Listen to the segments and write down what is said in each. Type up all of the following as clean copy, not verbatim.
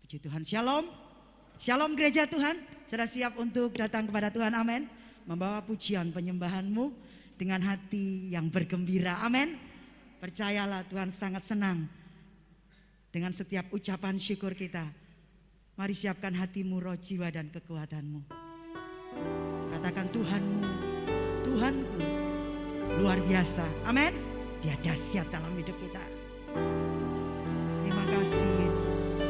Puji Tuhan. Shalom. Shalom gereja Tuhan. Sudah siap untuk datang kepada Tuhan, amin. Membawa pujian penyembahanmu dengan hati yang bergembira, amin. Percayalah Tuhan sangat senang dengan setiap ucapan syukur kita. Mari siapkan hatimu, roh, jiwa dan kekuatanmu. Katakan Tuhanmu, Tuhanku luar biasa, amin. Dia dahsyat dalam hidup kita. Terima kasih Yesus.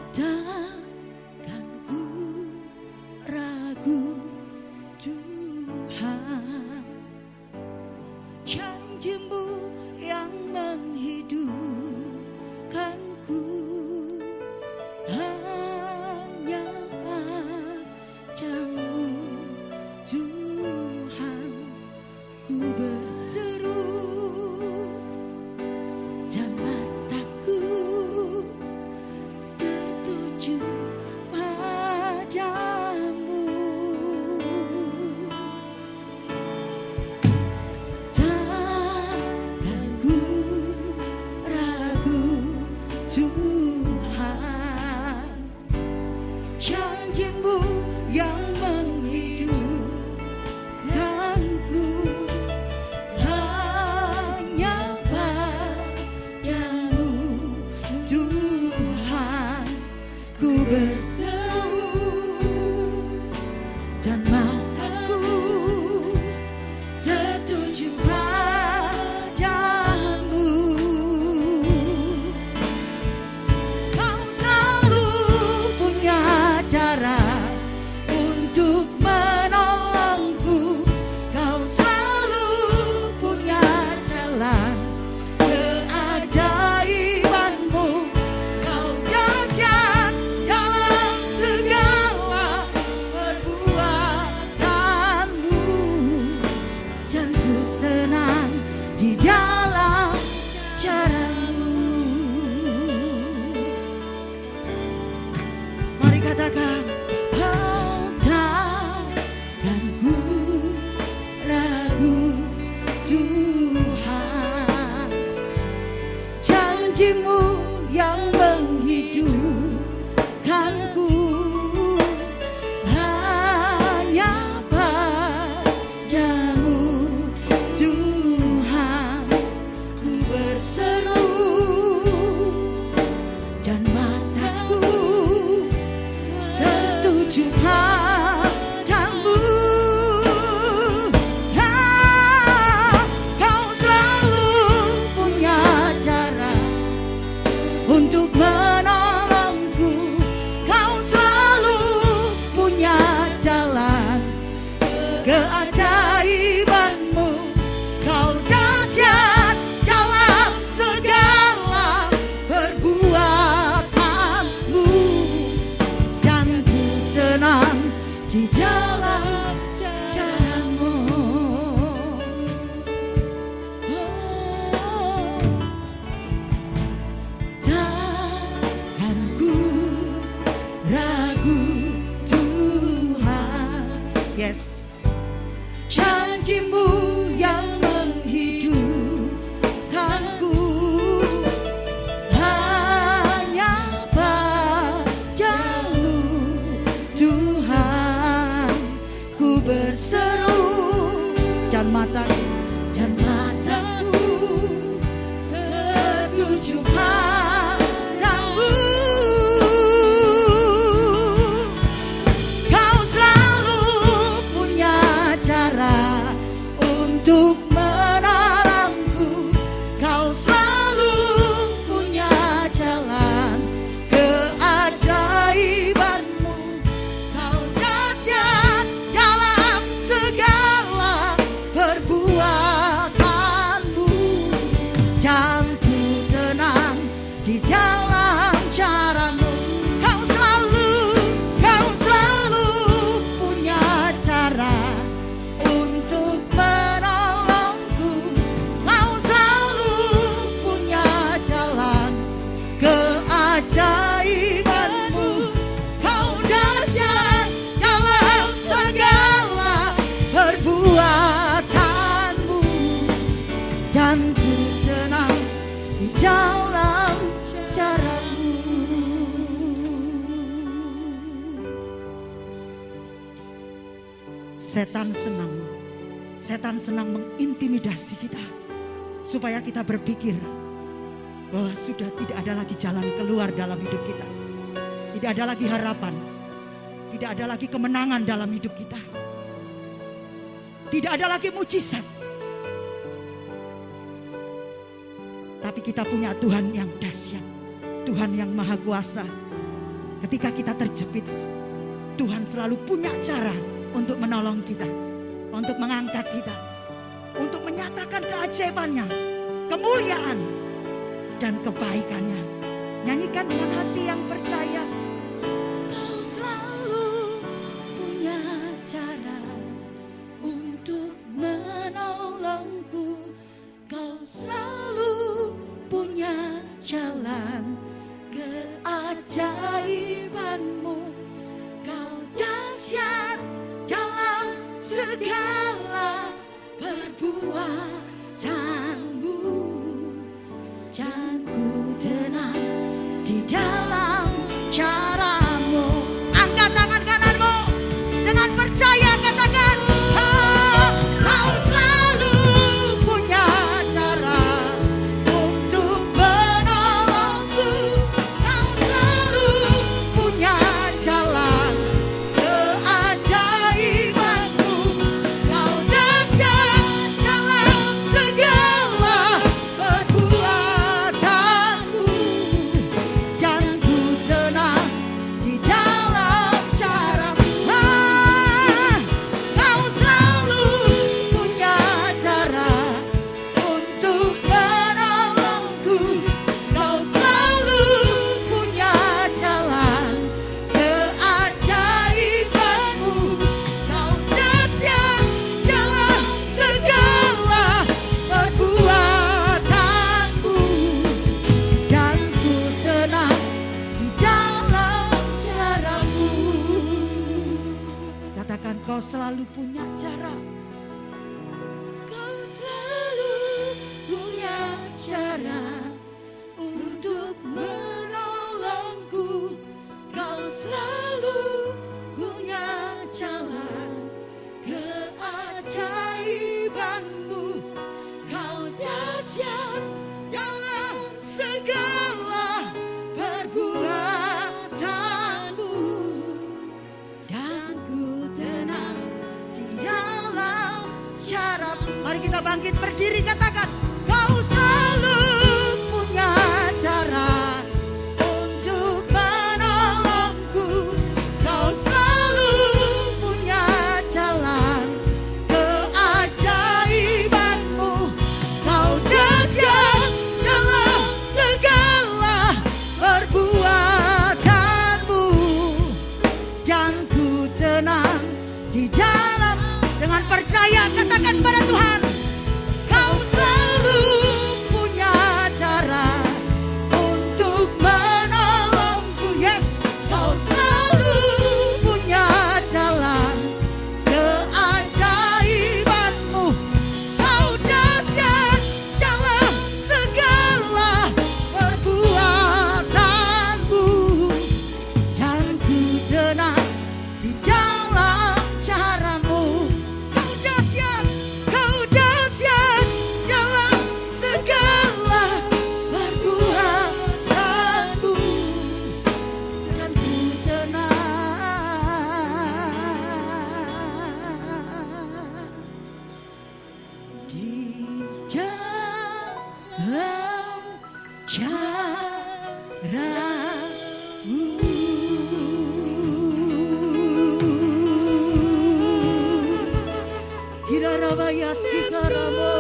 Takkan ku ragu Tuhan, janji-Mu yang menghidupkanku, hanya padamu Tuhan ku berseru, dan mataku tertuju padamu. Takkan ku ragu Tuhan, janji-Mu yang menghidupkanku, hanya padamu Tuhan ku berseru, dan mataku tertuju padamu. Kau selalu punya cara untuk menolongku, Kau selalu punya jalan keajaiban-Mu. Kau dahsyat dalam segala perbuatan-Mu, dan ku tenang di dalam cara-Mu. Mari katakan, oh takkan ku ragu Tuhan, janji-Mu yang menghidupkanku, hanya padamu Tuhan ku berseru, dan mataku tertuju padamu. Kau selalu punya cara untuk menolongku, Kau selalu punya jalan keajaiban-Mu. Kau dahsyat dalam segala perbuatan-Mu, dan ku tenang di dalam cara-Mu. Oh, takkan ku ragu Tuhan. Yes, janji-Mu yang menghidupkanku, hanya padamu Tuhan ku berseru, dan mataku tertuju padamu. Kau selalu punya cara untuk menolongku, Kau selalu punya jalan keajaiban-Mu. Kau dahsyat dalam segala perbuatan-Mu, dan ku tenang di dalam cara-Mu. Kau selalu punya cara untuk menolongku, Setan senang mengintimidasi kita supaya kita berpikir bahwa sudah tidak ada lagi jalan keluar dalam hidup kita. Tidak ada lagi harapan. Tidak ada lagi kemenangan dalam hidup kita. Tidak ada lagi mujizat. Tapi kita punya Tuhan yang dahsyat. Tuhan yang maha kuasa. Ketika kita terjepit, Tuhan selalu punya cara untuk menolong kita. Untuk mengangkat kita. Untuk menyatakan keajaibannya, kemuliaan, dan kebaikannya. Nyanyikan dengan hati yang percaya. Kau selalu punya cara untuk menolongku. Kau selalu punya jalan keajaibanmu. Kau dahsyat dalam segala perbuatanmu. Dan ku tenang di dalam caramu. Angkat tangan kananmu dengan percaya, katakan, Kau selalu punya cara untuk menolongku. Kau selalu punya jalan keajaibanmu. Kau dahsyat dalam segala perbuatanmu. Dan ku tenang di dalam caramu. Kau selalu punya cara untuk menolongku. Kau selalu punya jalan keajaibanmu. Kau dahsyat dalam segala perbuatanmu. Dan ku tenang di dalam caramu. katakan, kau selalu punya cara. Kau selalu punya cara untuk menolongku. Kau selalu punya jalan keajaibanmu. Kau dahsyat dalam segala perbuatanmu. Dan ku tenang di dalam caramu. Mari kita bangkit berdiri, katakan, Kau selalu punya cara untuk menolongku. Kau selalu punya jalan keajaibanmu. Kau dahsyat dalam segala perbuatanmu. dan ku tenang di dalam. Dengan percaya, katakan pada Tuhan, Kau selalu punya cara untuk menolongku. Yes, kau selalu punya jalan keajaibanmu. Kau dahsyat dalam segala perbuatanmu. Dan ku tenang di dalam caramu. Kau dahsyat dalam segala perbuatanmu. Dan ku tenang di dalam caramu. Kirarabaya sikaramo,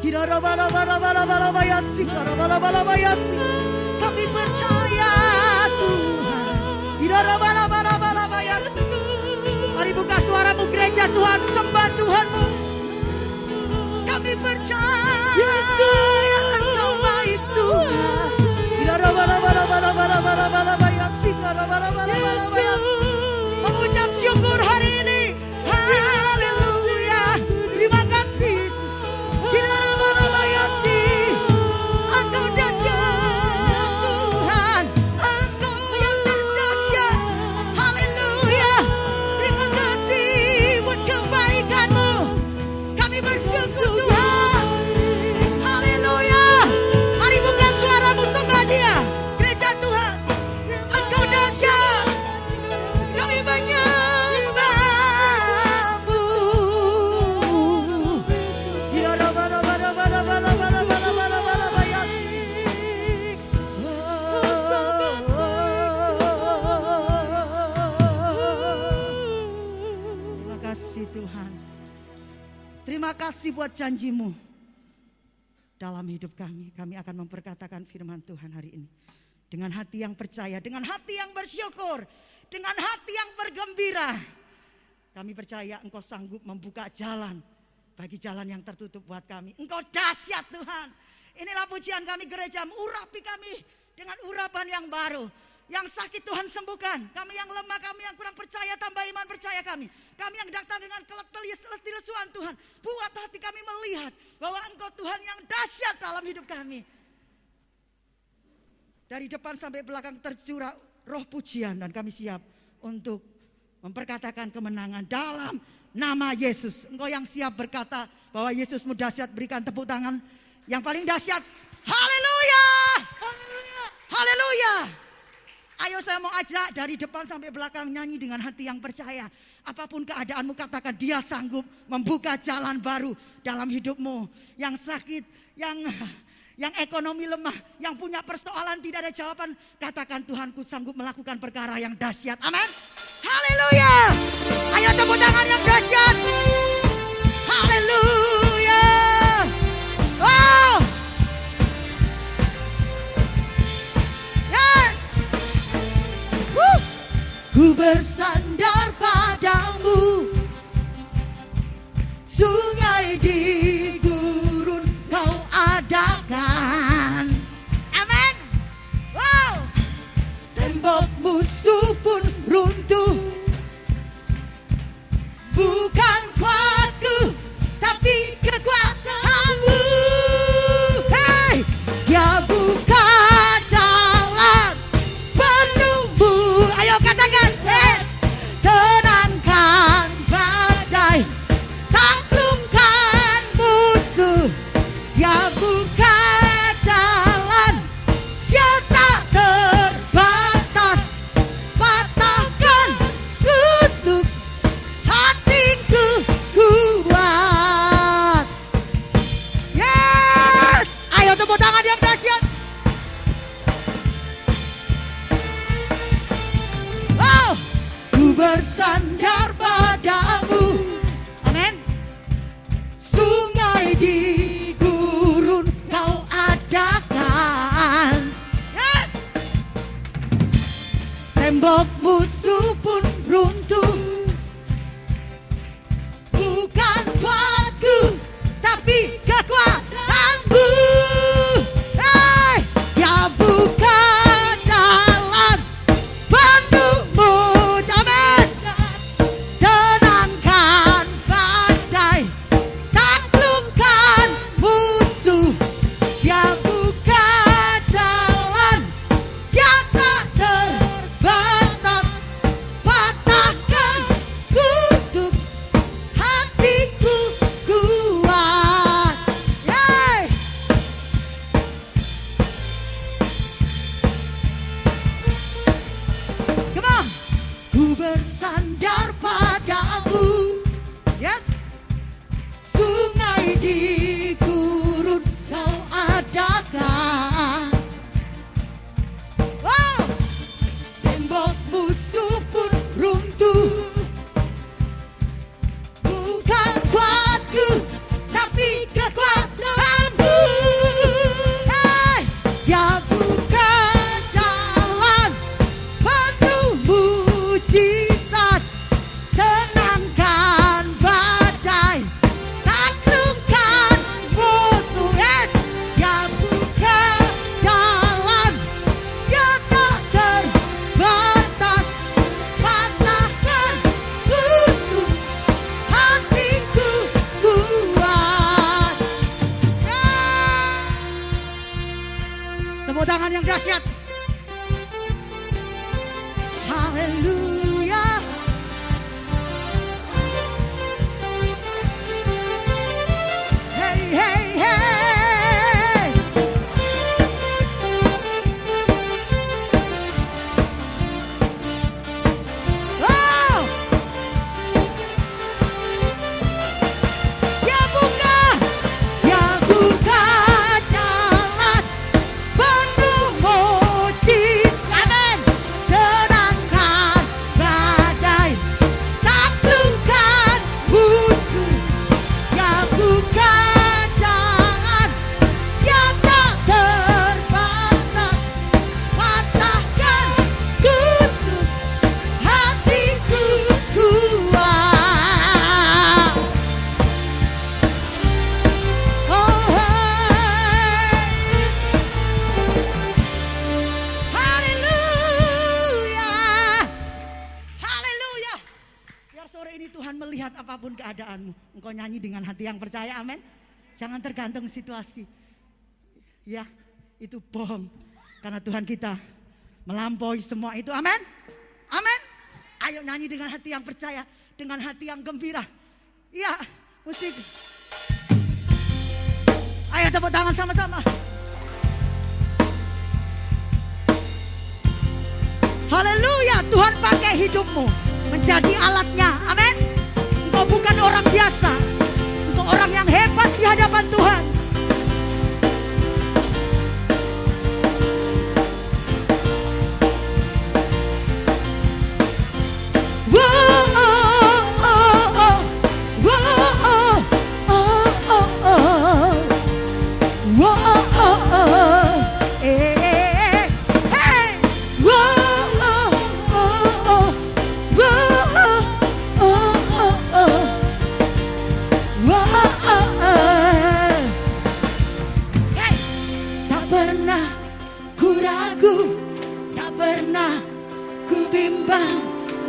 kirarabarabarabarabarabaya sikarabarabarabaya si. Kami percaya Tuhan. Kirarabarabarabaya si. Mari buka suaramu gereja, Tuhan, sembah Tuhanmu. Kami percaya Engkau baik Tuhan. Kirarabarabarabarabarabaya sikarabarabarabaya si. Mengucap syukur hari ini. Haleluya. Terima kasih Yesus. Engkau dahsyat Tuhan. Engkau yang terdahsyat. Haleluya. Terima kasih kasih buat janjimu dalam hidup kami. Kami akan memperkatakan firman Tuhan hari ini. Dengan hati yang percaya, dengan hati yang bersyukur, dengan hati yang bergembira. Kami percaya Engkau sanggup membuka jalan bagi jalan yang tertutup buat kami. Engkau dahsyat Tuhan. Inilah pujian kami gereja, urapi kami dengan urapan yang baru. Yang sakit Tuhan sembuhkan. Kami yang lemah, kami yang kurang percaya, tambah iman percaya kami. Kami yang datang dengan kelesuan Tuhan. Buat hati kami melihat bahwa Engkau Tuhan yang dahsyat dalam hidup kami. Dari depan sampai belakang tercurah roh pujian dan kami siap untuk memperkatakan kemenangan dalam nama Yesus. Engkau yang siap berkata bahwa Yesusmu dahsyat, berikan tepuk tangan yang paling dahsyat. Haleluya! Haleluya! Ayo saya mau ajak dari depan sampai belakang nyanyi dengan hati yang percaya. Apapun keadaanmu katakan dia sanggup membuka jalan baru dalam hidupmu. Yang sakit, yang ekonomi lemah, yang punya persoalan tidak ada jawaban, katakan Tuhanku sanggup melakukan perkara yang dahsyat. Amin. Haleluya. Ayo tepuk tangan yang dahsyat. Haleluya. Oh. Yes. Ku bersandar padamu, sungai di gurun kau adakan. Amin. Wow. Tembok musuh pun runtuh. Bukan kuatku, tapi kekuatanmu. Hey, dia buka jalan penuhmu. Ayo katakan, yes. Tenangkan badai, taklukkan musuh. Dia buka jalan, dia tak terbatas. Patahkan kutuk, hatiku kuat. Yes. Ayo tepuk tangan yang dahsyat. Oh, ku bersandar padamu. Amin. Sungai di gurun kau adakan. Yes. Tembok musuh pun runtuh. Bukan kuatku, tapi kekuatanmu. Hey, ya buka jalan penuh mujizat. Tenangkan badai, taklukkan musuh. Dia buka jalan, dia tak terbatas. Patahkan kutuk, hatiku kuat. Yeay. Come on. Ku bersandar padamu. Yes. Sungai di gurun kau adakan. Wow. Tembok musuh pun runtuh. Bukan kuatku, tapi kekuatanmu. Hey, dia buka jalan penuh mujizat. Tenangkan badai, taklukkan musuh. Yes, dia buka jalan, dia tak terbatas. Patahkan kutuk, hatiku kuat. Tepuk tangan yang dahsyat. Haleluya. Hey, hey, hey. Oh. Ya buka jalan penuh mujizat. Amin. Tenangkan apapun keadaanmu, engkau nyanyi dengan hati yang percaya, amin. Jangan tergantung situasi. Ya, itu bohong. Karena Tuhan kita melampaui semua itu, amin. Amin. Ayo nyanyi dengan hati yang percaya, dengan hati yang gembira. Iya, musik. Ayo tepuk tangan sama-sama. Haleluya, Tuhan pakai hidupmu menjadi alatnya, amin. Engkau bukan orang biasa, engkau orang yang hebat di hadapan Tuhan.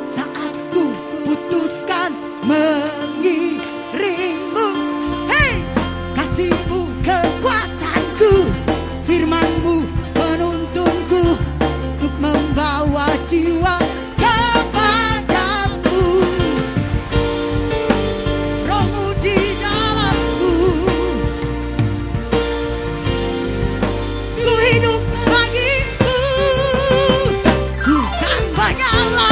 Saat ku putuskan mengiringmu, hey, kasihmu kekuatanku, firmanmu menuntunku untuk membawa jiwa kepadamu. Rohmu di dalamku, ku hidup bagimu, bukan menyala.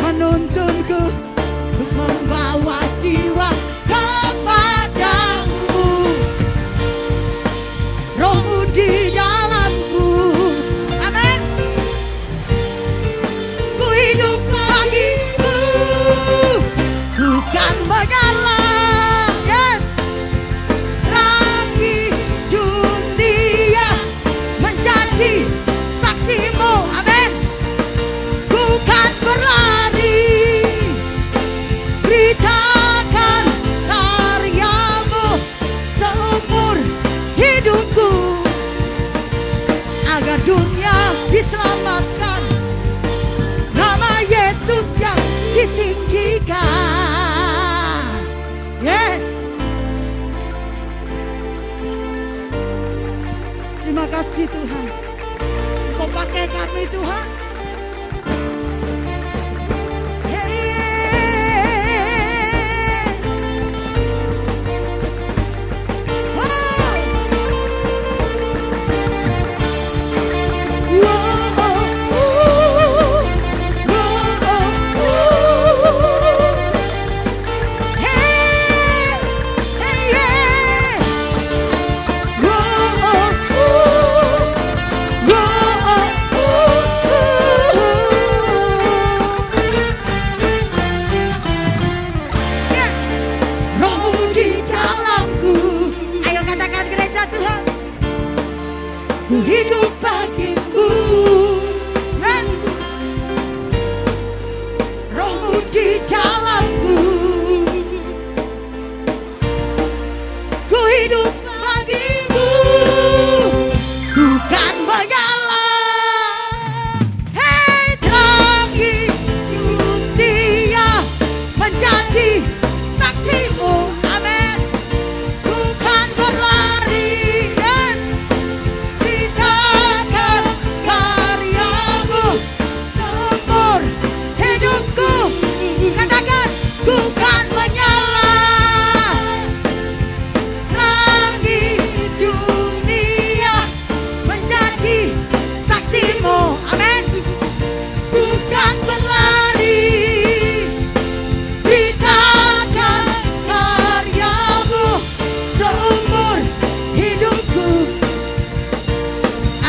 Menuntunku untuk membawa jiwa kepadamu. Rohmu di dalamku, amin. Ku hidup bagimu, bukan menyala. Yes. Terang di dunia menjadi saksimu, amin. Bukan berlari, beritakan karyamu seumur hidupku, agar dunia diselamatkan, nama Yesus yang ditinggikan. Yes. Terima kasih Tuhan, Kau pakai kami Tuhan. Ku hidup bagimu, yes. Rohmu di dalamku, ku hidup bagimu, bukan menyala. Hei, terangi dunia menjadi saksimu, amin. Bukan berlari, yes.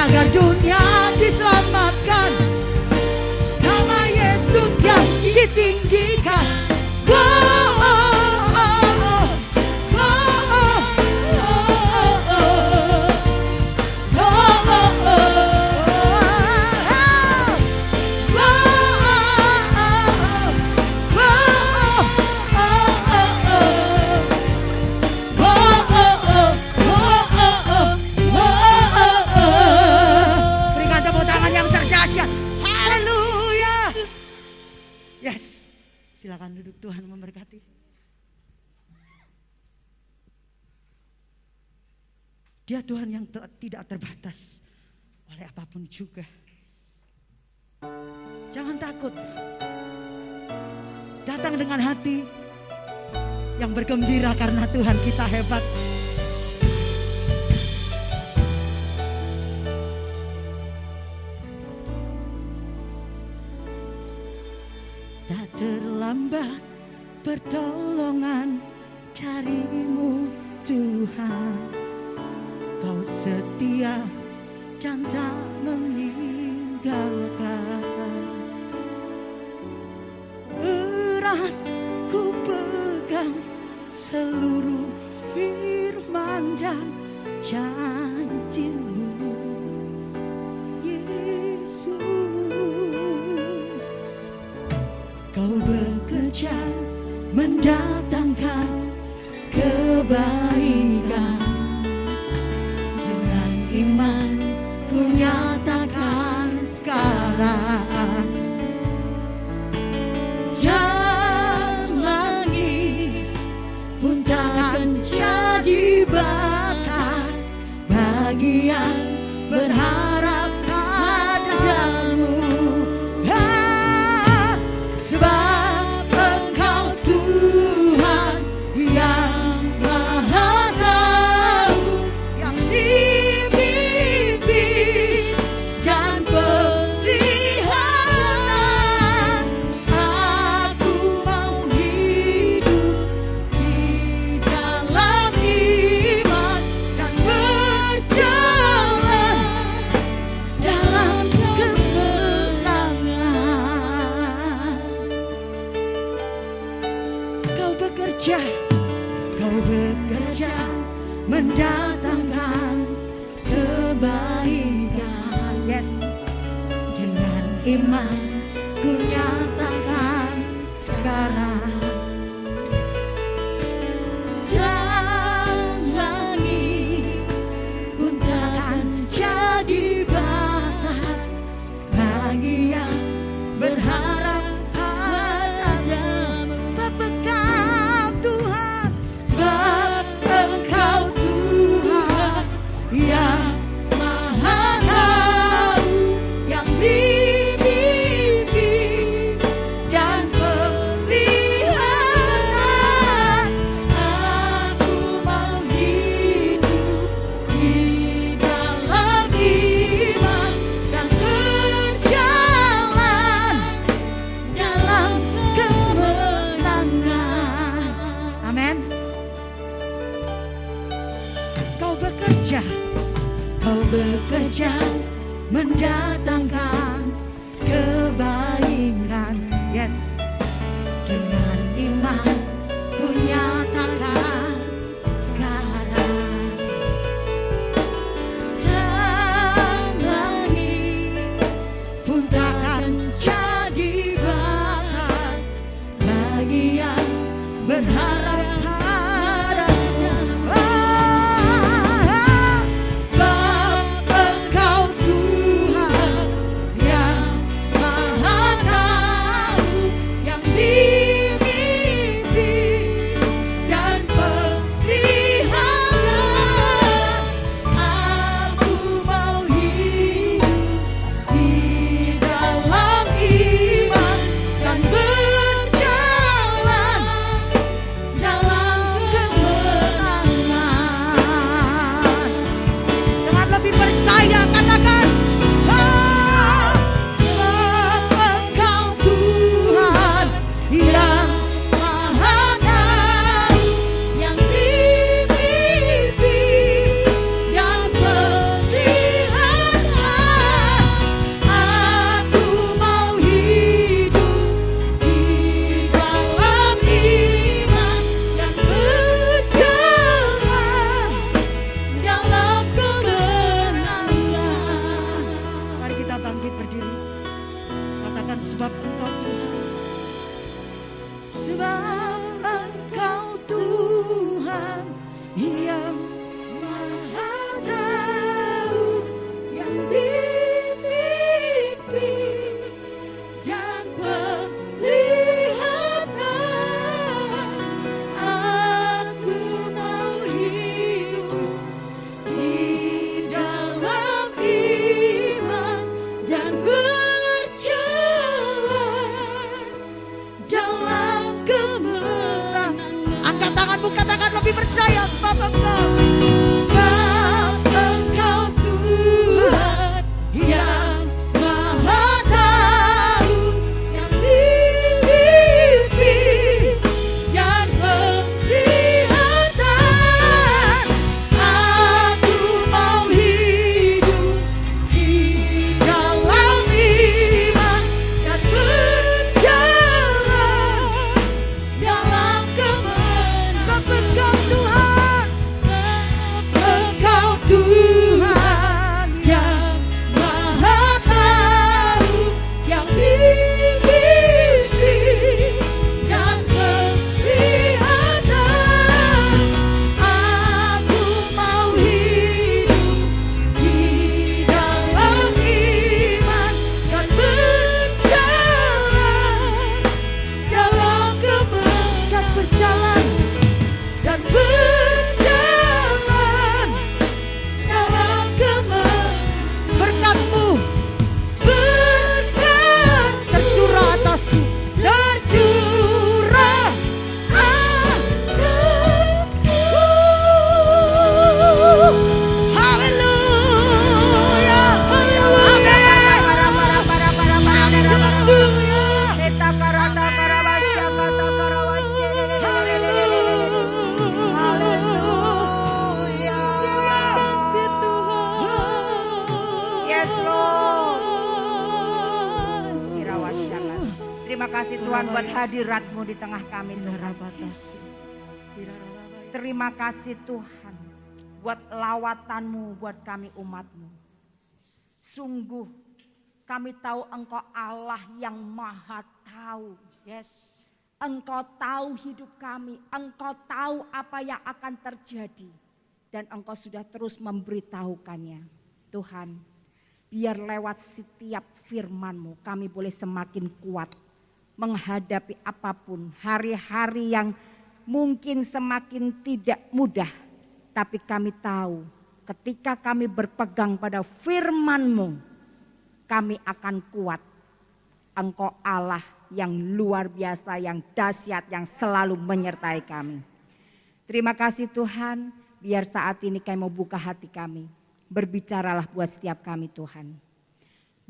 agar dunia diselamatkan. Nama Yesus yang ditinggikan. Berikan tepuk tangan yang terdahsyat. Haleluya. Yes. Silakan duduk, Tuhan memberkati. Dia Tuhan yang tidak terbatas oleh apapun juga. Jangan takut. Datang dengan hati yang bergembira karena Tuhan kita hebat. Tak terlambat pertolongan darimu Tuhan. Kau setia dan tak meninggalkan. Erat ku pegang seluruh firman dan janjimu, Yesus. Kau bekerja mendatangkan kebaikan. Dengan iman ku nyatakan sekarang. Jalan ini pun takkan jadi batas bagi yang berharap padamu. Sebab Engkau Tuhan yang Maha Tahu, yang dipimpin dan pelihara. Aku mau hidup di dalam iman dan berjalan dalam kemenangan. Kau bekerja mendatangkan kebaikan. Yes. Dengan iman ku nyatakan sekarang. Jalan ini pun takkan jadi batas bagi yang berharap padamu. Sebab Engkau Tuhan yang Maha Tahu, yang dipimpin dan pelihara. Aku mau hidup di dalam iman dan berjalan dalam kemenangan. Amin. Kau bekerja mendatangkan kebaikan. Yes. Dengan iman ku nyatakan sekarang. Jalan ini pun takkan jadi batas bagi yang berharap. sebab Engkau Tuhan. Sebab Engkau Tuhan yang Maha Tahu, yang dimiliki dan penglihatan. Aku mau hidup di dalam iman dan berjalan dalam kemenangan. Angkat tanganmu, katakan lebih percaya sebab Engkau. Sebab Engkau Tuhan yang Maha Tahu, yang dimiliki dan penglihatan. Aku mau hidup di dalam iman dan berjalan dalam kemenangan. Sebab Engkau Tuhan. Engkau Tuhan yang Maha Tahu, yang dimiliki dan penglihatan. Aku mau hidup di dalam iman dan berjalan dalam kemenangan. Dan berjalan Dan berjalan dalam kemenangan. berkat-Mu Berkat tercurah atasku. tercurah atasku. Haleluya. Yes, Lord. Terima kasih Tuhan buat hadirat-Mu di tengah kami Tuhan. Terima kasih Tuhan buat lawatan-Mu buat kami umat-Mu. Sungguh kami tahu Engkau Allah yang Maha Tahu. Yes. Engkau tahu hidup kami, Engkau tahu apa yang akan terjadi. Dan Engkau sudah terus memberitahukannya. Tuhan, biar lewat setiap firman-Mu kami boleh semakin kuat menghadapi apapun. Hari-hari yang mungkin semakin tidak mudah. Tapi kami tahu ketika kami berpegang pada firman-Mu, kami akan kuat. Engkau Allah yang luar biasa, yang dahsyat, yang selalu menyertai kami. Terima kasih Tuhan, biar saat ini kami mau buka hati kami. Berbicaralah buat setiap kami Tuhan.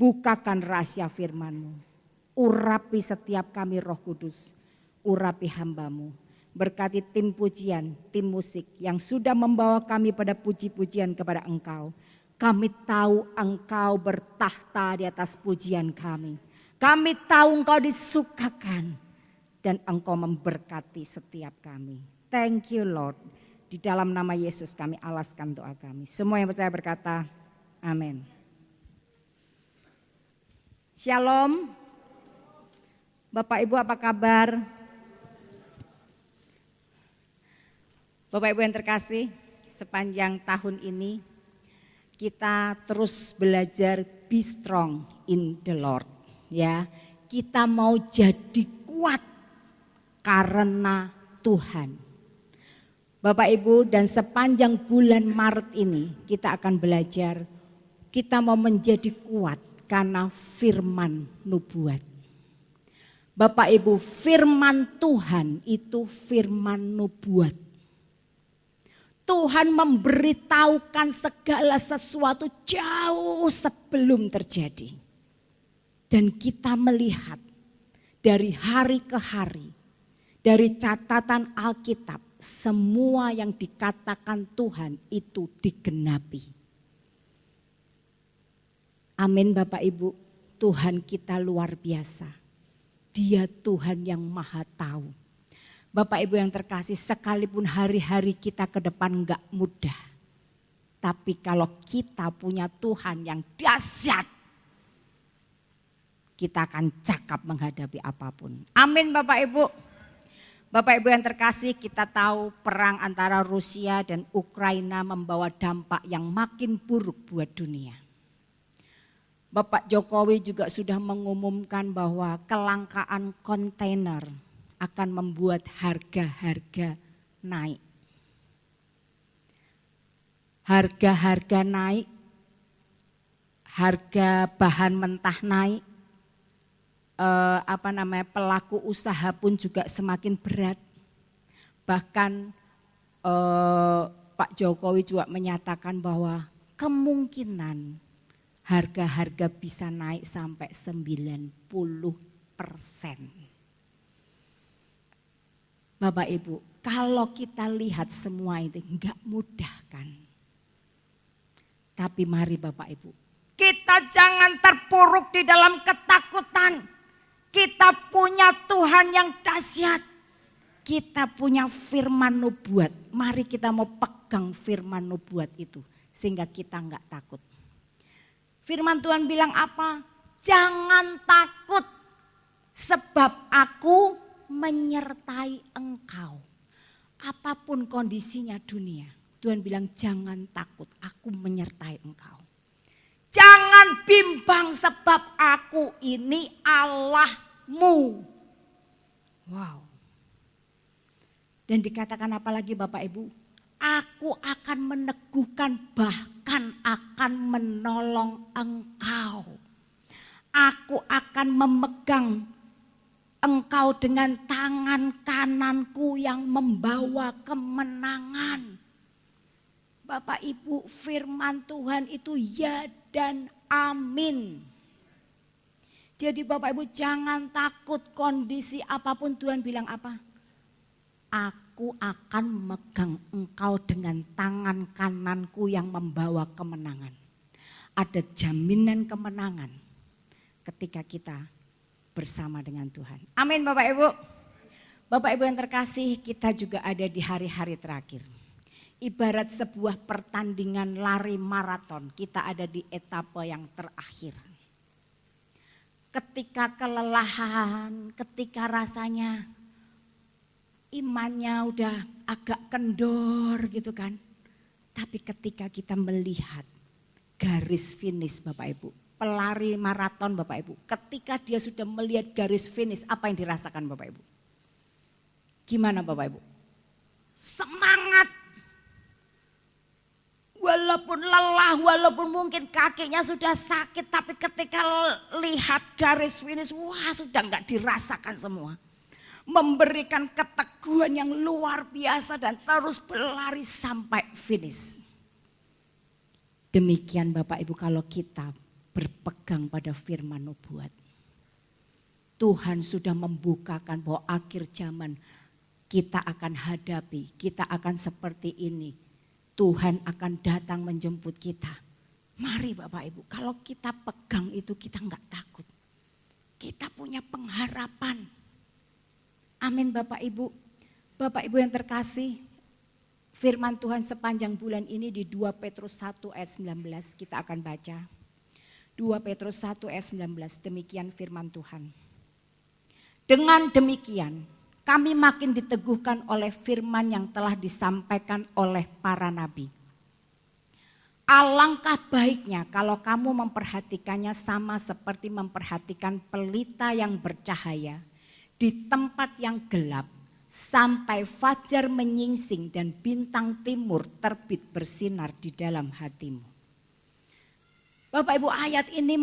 Bukakan rahasia firman-Mu. Urapi setiap kami Roh Kudus. Urapi hamba-Mu. Berkati tim pujian, tim musik yang sudah membawa kami pada puji-pujian kepada Engkau. Kami tahu Engkau bertahta di atas pujian kami. Kami tahu Engkau disukakan dan Engkau memberkati setiap kami. Thank you Lord. Di dalam nama Yesus kami alaskan doa kami. Semua yang percaya berkata, amin. Shalom. Bapak Ibu apa kabar? Bapak Ibu yang terkasih, sepanjang tahun ini kita terus belajar be strong in the Lord. Ya, kita mau jadi kuat karena Tuhan. Bapak Ibu, dan sepanjang bulan Maret ini kita akan belajar, kita mau menjadi kuat karena firman nubuat. Bapak Ibu, firman Tuhan itu firman nubuat. Tuhan memberitahukan segala sesuatu jauh sebelum terjadi. Dan kita melihat dari hari ke hari, dari catatan Alkitab, semua yang dikatakan Tuhan itu digenapi. Amin Bapak Ibu, Tuhan kita luar biasa. Dia Tuhan yang Maha Tahu. Bapak Ibu yang terkasih, sekalipun hari-hari kita ke depan enggak mudah. Tapi kalau kita punya Tuhan yang dahsyat, kita akan cakap menghadapi apapun. Amin Bapak Ibu. Bapak Ibu yang terkasih, kita tahu perang antara Rusia dan Ukraina membawa dampak yang makin buruk buat dunia. Bapak Jokowi juga sudah mengumumkan bahwa kelangkaan kontainer akan membuat harga-harga naik. Harga-harga naik, harga bahan mentah naik, pelaku usaha pun juga semakin berat. Bahkan Pak Jokowi juga menyatakan bahwa kemungkinan harga-harga bisa naik sampai 90%. Bapak Ibu, kalau kita lihat semua itu enggak mudah kan. Tapi mari Bapak Ibu, kita jangan terpuruk di dalam ketakutan. Kita punya Tuhan yang dahsyat. Kita punya firman nubuat. Mari kita mau pegang firman nubuat itu. Sehingga kita enggak takut. Firman Tuhan bilang apa? Jangan takut. Sebab aku menyertai engkau. Apapun kondisinya dunia. Tuhan bilang jangan takut. Aku menyertai engkau. Jangan bimbang sebab aku ini Allahmu. Wow. Dan dikatakan apa lagi Bapak Ibu? Aku akan meneguhkan bahkan akan menolong engkau. Aku akan memegang engkau dengan tangan kananku yang membawa kemenangan. Bapak Ibu, firman Tuhan itu ya dan amin. Jadi Bapak Ibu jangan takut kondisi apapun. Tuhan bilang apa? Aku akan memegang engkau dengan tangan kananku yang membawa kemenangan. Ada jaminan kemenangan ketika kita bersama dengan Tuhan. Amin Bapak Ibu. Bapak Ibu yang terkasih, kita juga ada di hari-hari terakhir. Ibarat sebuah pertandingan lari maraton, kita ada di etapa yang terakhir. Ketika kelelahan, ketika rasanya imannya udah agak kendor gitu kan. Tapi ketika kita melihat garis finish Bapak Ibu, pelari maraton Bapak Ibu, ketika dia sudah melihat garis finish, apa yang dirasakan Bapak Ibu? Gimana Bapak Ibu? Semangat. Walaupun lelah, walaupun mungkin kakinya sudah sakit, tapi ketika lihat garis finish, wah sudah enggak dirasakan semua. Memberikan keteguhan yang luar biasa dan terus berlari sampai finish. Demikian Bapak Ibu kalau kita berpegang pada firman nubuat. Tuhan sudah membukakan bahwa akhir zaman kita akan hadapi, kita akan seperti ini. Tuhan akan datang menjemput kita. Mari Bapak Ibu, kalau kita pegang itu kita enggak takut. Kita punya pengharapan. Amin Bapak Ibu. Bapak Ibu yang terkasih, firman Tuhan sepanjang bulan ini di 2 Petrus 1 ayat 19 kita akan baca. 2 Petrus 1 ayat 19, demikian firman Tuhan. Dengan demikian, kami makin diteguhkan oleh firman yang telah disampaikan oleh para nabi. Alangkah baiknya kalau kamu memperhatikannya sama seperti memperhatikan pelita yang bercahaya di tempat yang gelap sampai fajar menyingsing dan bintang timur terbit bersinar di dalam hatimu. Bapak Ibu, ayat ini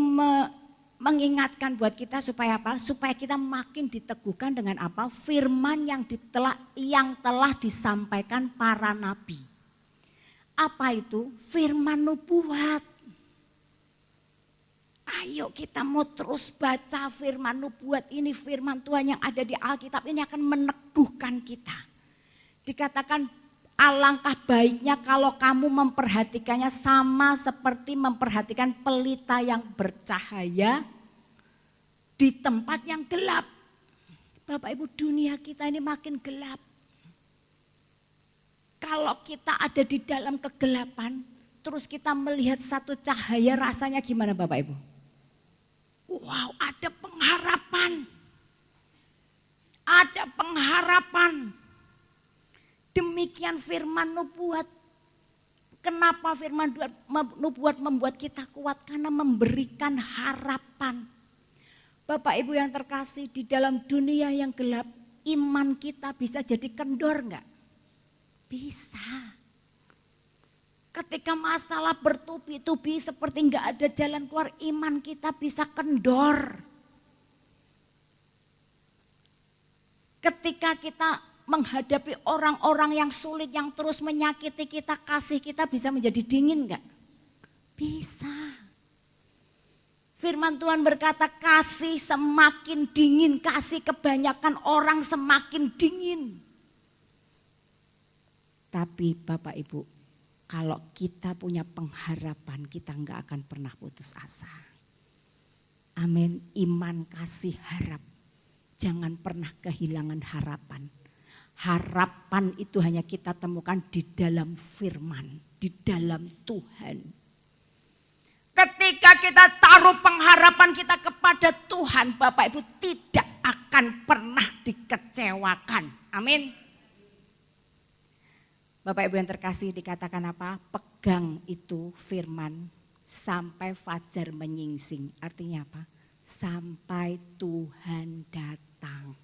mengingatkan buat kita supaya apa? Supaya kita makin diteguhkan dengan apa? Firman yang telah disampaikan para nabi. Apa itu? Firman nubuat. Ayo kita mau terus baca firman nubuat ini, firman Tuhan yang ada di Alkitab ini akan meneguhkan kita. Dikatakan alangkah baiknya kalau kamu memperhatikannya sama seperti memperhatikan pelita yang bercahaya di tempat yang gelap. Bapak Ibu, dunia kita ini makin gelap. Kalau kita ada di dalam kegelapan, terus kita melihat satu cahaya, rasanya gimana Bapak Ibu? Wow, ada iman, ada pengharapan. Demikian firman nubuat. Kenapa firman nubuat membuat kita kuat? Karena memberikan harapan. Bapak Ibu yang terkasih, di dalam dunia yang gelap, iman kita bisa jadi kendor enggak? Bisa. Ketika masalah bertubi-tubi seperti enggak ada jalan keluar, iman kita bisa kendor. Ketika kita menghadapi orang-orang yang sulit, yang terus menyakiti kita, kasih kita bisa menjadi dingin enggak? Bisa. Firman Tuhan berkata kasih semakin dingin, kasih kebanyakan orang semakin dingin. Tapi Bapak Ibu, kalau kita punya pengharapan, kita enggak akan pernah putus asa. Amin, iman, kasih, harap. Jangan pernah kehilangan harapan. Harapan itu hanya kita temukan di dalam firman, di dalam Tuhan. Ketika kita taruh pengharapan kita kepada Tuhan, Bapak Ibu tidak akan pernah dikecewakan. Amin. Bapak Ibu yang terkasih, dikatakan apa? Pegang itu firman sampai fajar menyingsing. Artinya apa? Sampai Tuhan datang.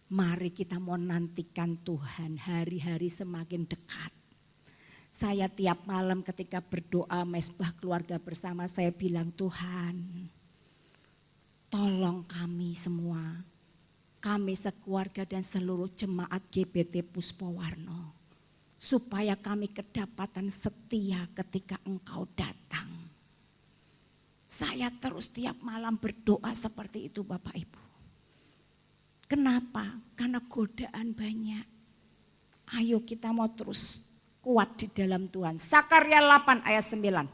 Mari kita mau nantikan Tuhan, hari-hari semakin dekat. Saya tiap malam ketika berdoa mesbah keluarga bersama, saya bilang, Tuhan, tolong kami semua, kami sekeluarga dan seluruh jemaat GBT Puspawarno, supaya kami kedapatan setia ketika Engkau datang. Saya terus tiap malam berdoa seperti itu Bapak Ibu. Kenapa? Karena godaan banyak. Ayo kita mau terus kuat di dalam Tuhan. Sakarya 8 ayat 9.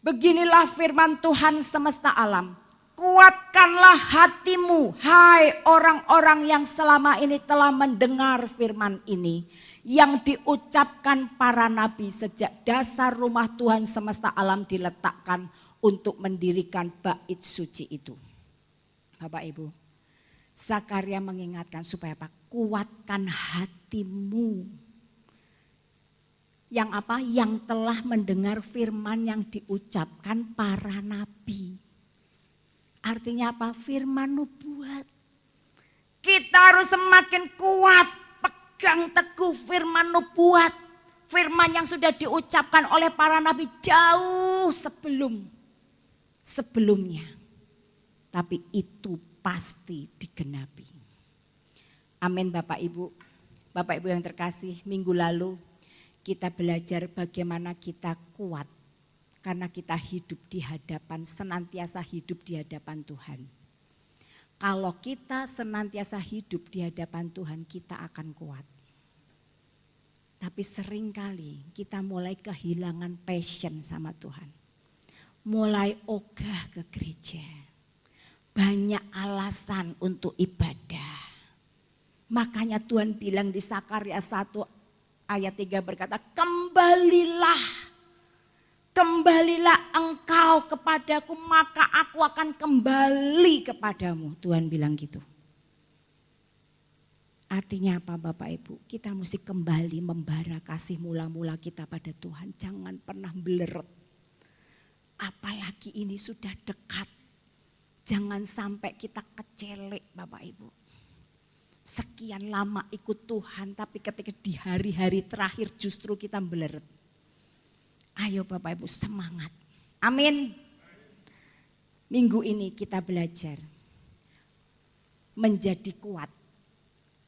Beginilah firman Tuhan semesta alam. Kuatkanlah hatimu, hai orang-orang yang selama ini telah mendengar firman ini. Yang diucapkan para nabi sejak dasar rumah Tuhan semesta alam diletakkan untuk mendirikan bait suci itu. Bapak Ibu, Sakarya mengingatkan supaya apa? Kuatkan hatimu. Yang apa? Yang telah mendengar firman yang diucapkan para nabi. Artinya apa? Firman nubuat. Kita harus semakin kuat, pegang teguh firman nubuat. Firman yang sudah diucapkan oleh para nabi jauh sebelumnya. Tapi itu pasti digenapi. Amin Bapak Ibu. Bapak Ibu yang terkasih, minggu lalu kita belajar bagaimana kita kuat. Karena kita hidup di hadapan, senantiasa hidup di hadapan Tuhan. Kalau kita senantiasa hidup di hadapan Tuhan, kita akan kuat. Tapi seringkali kita mulai kehilangan passion sama Tuhan. Mulai ogah ke gereja. Banyak alasan untuk ibadah. Makanya Tuhan bilang di Sakarya 1 ayat 3 berkata, Kembalilah engkau kepadaku, maka aku akan kembali kepadamu. Tuhan bilang gitu. Artinya apa Bapak Ibu? Kita mesti kembali membara kasih mula-mula kita pada Tuhan. Jangan pernah beleret. Apalagi ini sudah dekat. Jangan sampai kita kecelek Bapak Ibu. Sekian lama ikut Tuhan, tapi ketika di hari-hari terakhir justru kita beleret. Ayo Bapak Ibu semangat. Amin. Minggu ini kita belajar menjadi kuat.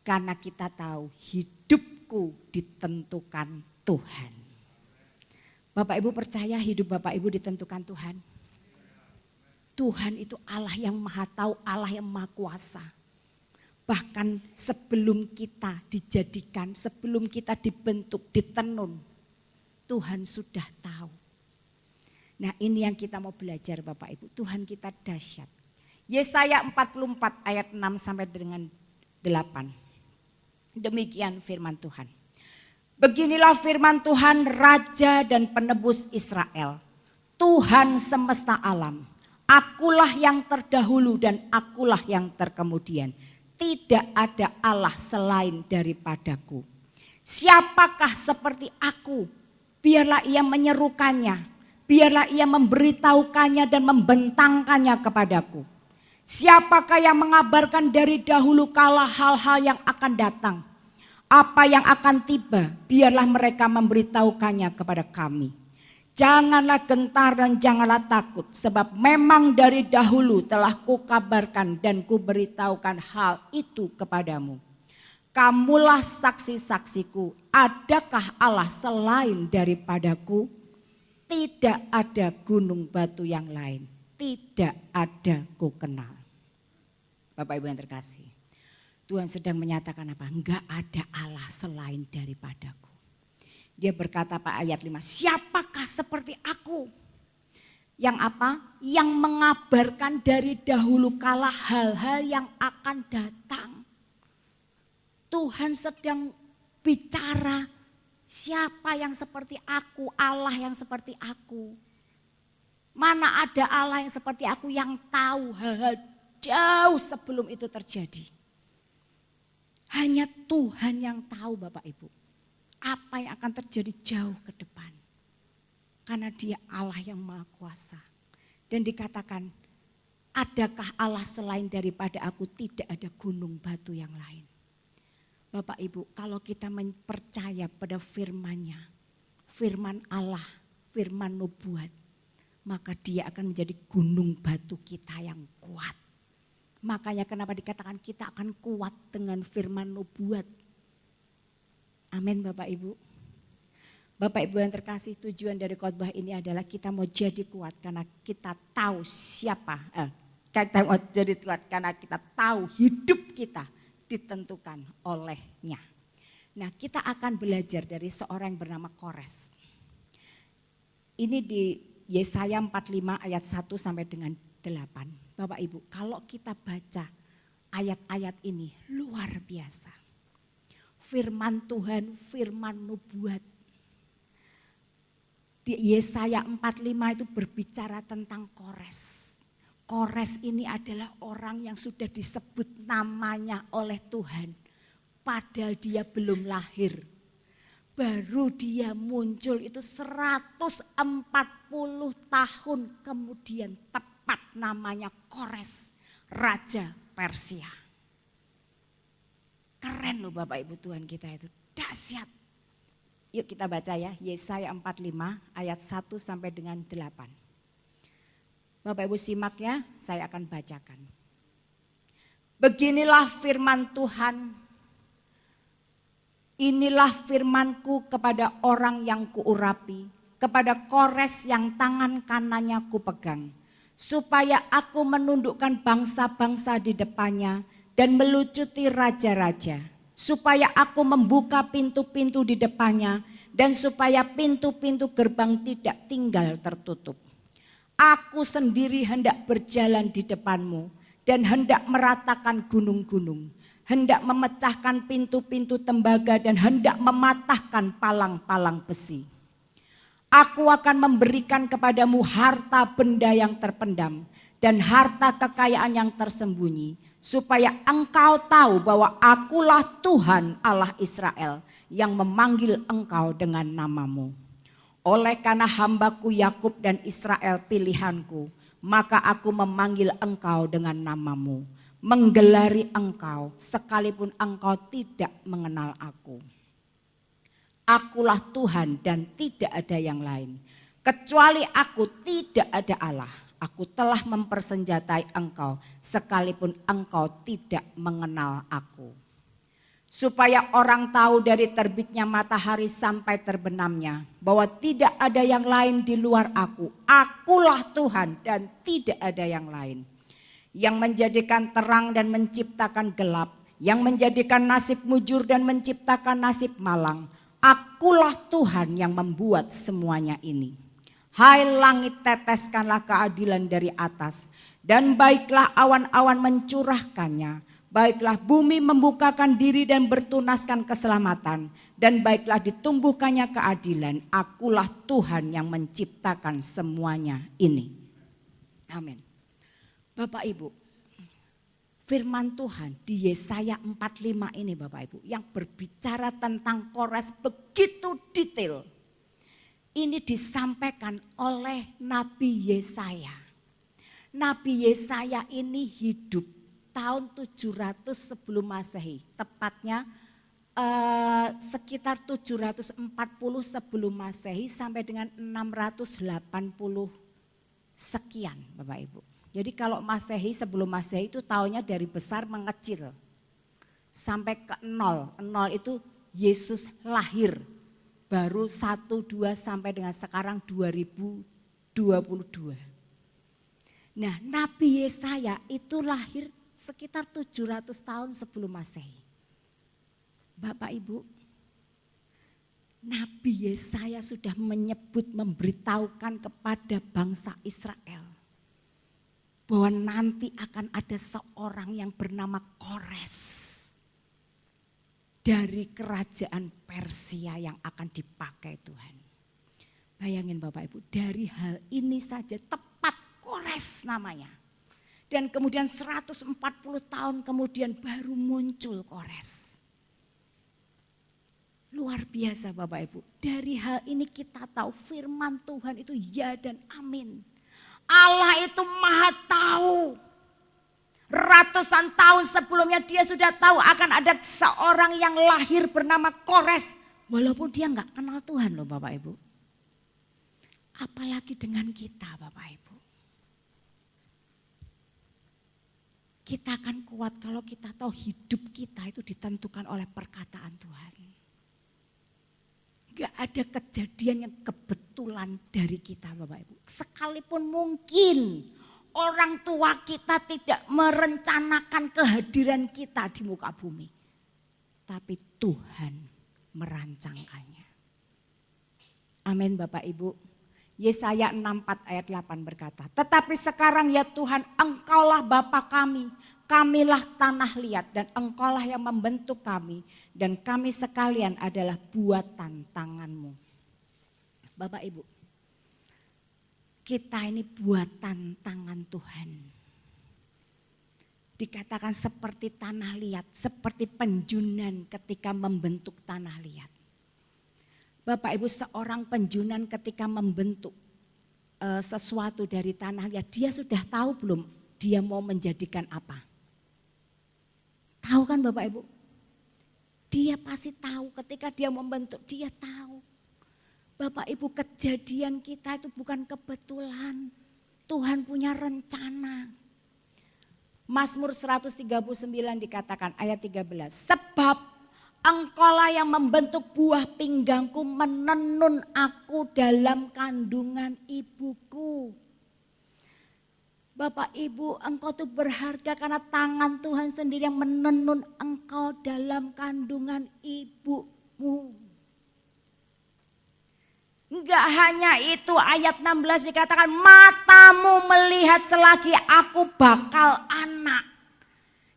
Karena kita tahu hidupku ditentukan Tuhan. Bapak Ibu percaya hidup Bapak Ibu ditentukan Tuhan? Tuhan itu Allah yang maha tahu, Allah yang maha kuasa. Bahkan sebelum kita dijadikan, sebelum kita dibentuk, ditenun. Tuhan sudah tahu. Nah ini yang kita mau belajar Bapak Ibu. Tuhan kita dahsyat. Yesaya 44 ayat 6 sampai dengan 8. Demikian firman Tuhan. Beginilah firman Tuhan Raja dan Penebus Israel. Tuhan semesta alam. akulah yang terdahulu dan akulah yang terkemudian. Tidak ada Allah selain daripadaku. Siapakah seperti aku? Biarlah ia menyerukannya. Biarlah ia memberitahukannya dan membentangkannya kepadaku. Siapakah yang mengabarkan dari dahulu kala hal-hal yang akan datang? Apa yang akan tiba, biarlah mereka memberitahukannya kepada kami. Janganlah gentar dan janganlah takut, sebab memang dari dahulu telah kukabarkan dan kuberitahukan hal itu kepadamu. Kamulah saksi-saksiku, adakah Allah selain daripadaku? Tidak ada gunung batu yang lain, tidak ada ku kenal. Bapak Ibu yang terkasih, Tuhan sedang menyatakan apa? Enggak ada Allah selain daripadaku. Dia berkata pada ayat 5, siapakah seperti aku? Yang apa? Yang mengabarkan dari dahulu kala hal-hal yang akan datang. Tuhan sedang bicara, siapa yang seperti aku? Allah yang seperti aku. Mana ada Allah yang seperti aku yang tahu hal-hal jauh sebelum itu terjadi. Hanya Tuhan yang tahu Bapak Ibu, apa yang akan terjadi jauh ke depan. Karena Dia Allah yang Maha Kuasa. Dan dikatakan, adakah Allah selain daripada aku? Tidak ada gunung batu yang lain. Bapak Ibu, kalau kita percaya pada firman-Nya, firman Allah, firman nubuat, maka Dia akan menjadi gunung batu kita yang kuat. Makanya kenapa dikatakan kita akan kuat dengan firman nubuat. Amin Bapak Ibu. Bapak Ibu yang terkasih, tujuan dari khotbah ini adalah kita mau jadi kuat karena kita tahu siapa. Kita mau jadi kuat karena kita tahu hidup kita ditentukan olehnya. Nah, kita akan belajar dari seorang yang bernama Kores. Ini di Yesaya 45 ayat 1 sampai dengan 8. Bapak Ibu, kalau kita baca ayat-ayat ini luar biasa. Firman Tuhan, firman nubuat. Di Yesaya 45 itu berbicara tentang Kores. Kores ini adalah orang yang sudah disebut namanya oleh Tuhan. Padahal dia belum lahir. Baru dia muncul itu 140 tahun kemudian tepat namanya Kores, Raja Persia. Keren loh Bapak Ibu Tuhan kita itu, dahsyat. Yuk kita baca ya, Yesaya 45 ayat 1 sampai dengan 8. Bapak Ibu simak ya, saya akan bacakan. Beginilah firman Tuhan. Inilah firmanku kepada orang yang kuurapi, kepada Kores yang tangan kanannya kupegang, supaya aku menundukkan bangsa-bangsa di depannya dan melucuti raja-raja, supaya aku membuka pintu-pintu di depannya dan supaya pintu-pintu gerbang tidak tinggal tertutup. Aku sendiri hendak berjalan di depanmu dan hendak meratakan gunung-gunung, hendak memecahkan pintu-pintu tembaga dan hendak mematahkan palang-palang besi. Aku akan memberikan kepadamu harta benda yang terpendam dan harta kekayaan yang tersembunyi, supaya engkau tahu bahwa akulah Tuhan Allah Israel yang memanggil engkau dengan namamu. Oleh karena hambaku Yakub dan Israel pilihanku, maka aku memanggil engkau dengan namamu, menggelari engkau sekalipun engkau tidak mengenal aku. Akulah Tuhan dan tidak ada yang lain. Kecuali aku tidak ada Allah. Aku telah mempersenjatai engkau sekalipun engkau tidak mengenal aku. Supaya orang tahu dari terbitnya matahari sampai terbenamnya bahwa tidak ada yang lain di luar aku. Akulah Tuhan dan tidak ada yang lain. Yang menjadikan terang dan menciptakan gelap. Yang menjadikan nasib mujur dan menciptakan nasib malang. Akulah Tuhan yang membuat semuanya ini. Hai langit, teteskanlah keadilan dari atas, dan baiklah awan-awan mencurahkannya. Baiklah bumi membukakan diri dan bertunaskan keselamatan, dan baiklah ditumbuhkannya keadilan. Akulah Tuhan yang menciptakan semuanya ini. Amin. Bapak Ibu, firman Tuhan di Yesaya 45 ini Bapak Ibu, yang berbicara tentang Kores begitu detail. Ini disampaikan oleh Nabi Yesaya. Nabi Yesaya ini hidup tahun 700 sebelum Masehi, tepatnya sekitar 740 sebelum Masehi sampai dengan 680 sekian Bapak Ibu. Jadi kalau Masehi, sebelum Masehi itu tahunnya dari besar mengecil sampai ke 0. 0 itu Yesus lahir. Baru 1, 2 sampai dengan sekarang 2022. Nah, Nabi Yesaya itu lahir sekitar 700 tahun sebelum Masehi. Bapak Ibu, Nabi Yesaya sudah menyebut, memberitahukan kepada bangsa Israel bahwa nanti akan ada seorang yang bernama Kores dari kerajaan Persia yang akan dipakai Tuhan. Bayangin Bapak Ibu, dari hal ini saja tepat Kores namanya. Dan kemudian 140 tahun kemudian baru muncul Kores. Luar biasa Bapak Ibu, dari hal ini kita tahu firman Tuhan itu ya dan amin. Allah itu maha tahu. Ratusan tahun sebelumnya dia sudah tahu akan ada seorang yang lahir bernama Kores. Walaupun dia nggak kenal Tuhan loh Bapak Ibu. Apalagi dengan kita Bapak Ibu. Kita akan kuat kalau kita tahu hidup kita itu ditentukan oleh perkataan Tuhan. Gak ada kejadian yang kebetulan dari kita Bapak Ibu. Sekalipun mungkin orang tua kita tidak merencanakan kehadiran kita di muka bumi. Tapi Tuhan merancangkannya. Amin Bapak Ibu. Yesaya 64 ayat 8 berkata, tetapi sekarang ya Tuhan, Engkaulah Bapa kami, kamilah tanah liat dan Engkaulah yang membentuk kami dan kami sekalian adalah buatan tangan-Mu. Bapak Ibu, kita ini buatan tangan Tuhan. Dikatakan seperti tanah liat, seperti penjunan ketika membentuk tanah liat. Bapak Ibu, seorang penjunan ketika membentuk sesuatu dari tanah liat, dia sudah tahu belum dia mau menjadikan apa? Tahu kan Bapak Ibu? Dia pasti tahu ketika dia membentuk, dia tahu. Bapak Ibu, kejadian kita itu bukan kebetulan. Tuhan punya rencana. Mazmur 139 dikatakan ayat 13. Sebab Engkaulah yang membentuk buah pinggangku, menenun aku dalam kandungan ibuku. Bapak Ibu, engkau tuh berharga karena tangan Tuhan sendiri yang menenun engkau dalam kandungan ibumu. Enggak hanya itu, ayat 16 dikatakan matamu melihat selagi aku bakal anak.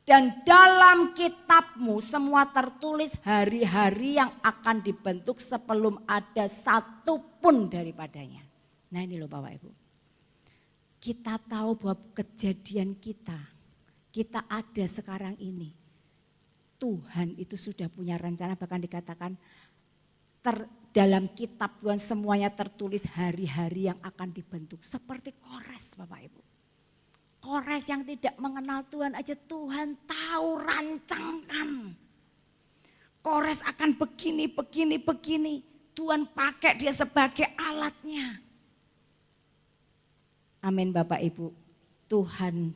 Dan dalam kitabmu semua tertulis hari-hari yang akan dibentuk sebelum ada satu pun daripadanya. Nah ini loh Bapak Ibu. Kita tahu bahwa kejadian kita ada sekarang ini. Tuhan itu sudah punya rencana, bahkan dikatakan dalam kitab Tuhan semuanya tertulis hari-hari yang akan dibentuk. Seperti Kores Bapak Ibu. Kores yang tidak mengenal Tuhan aja Tuhan tahu rancangkan. Kores akan begini. Tuhan pakai dia sebagai alatnya. Amin Bapak Ibu. Tuhan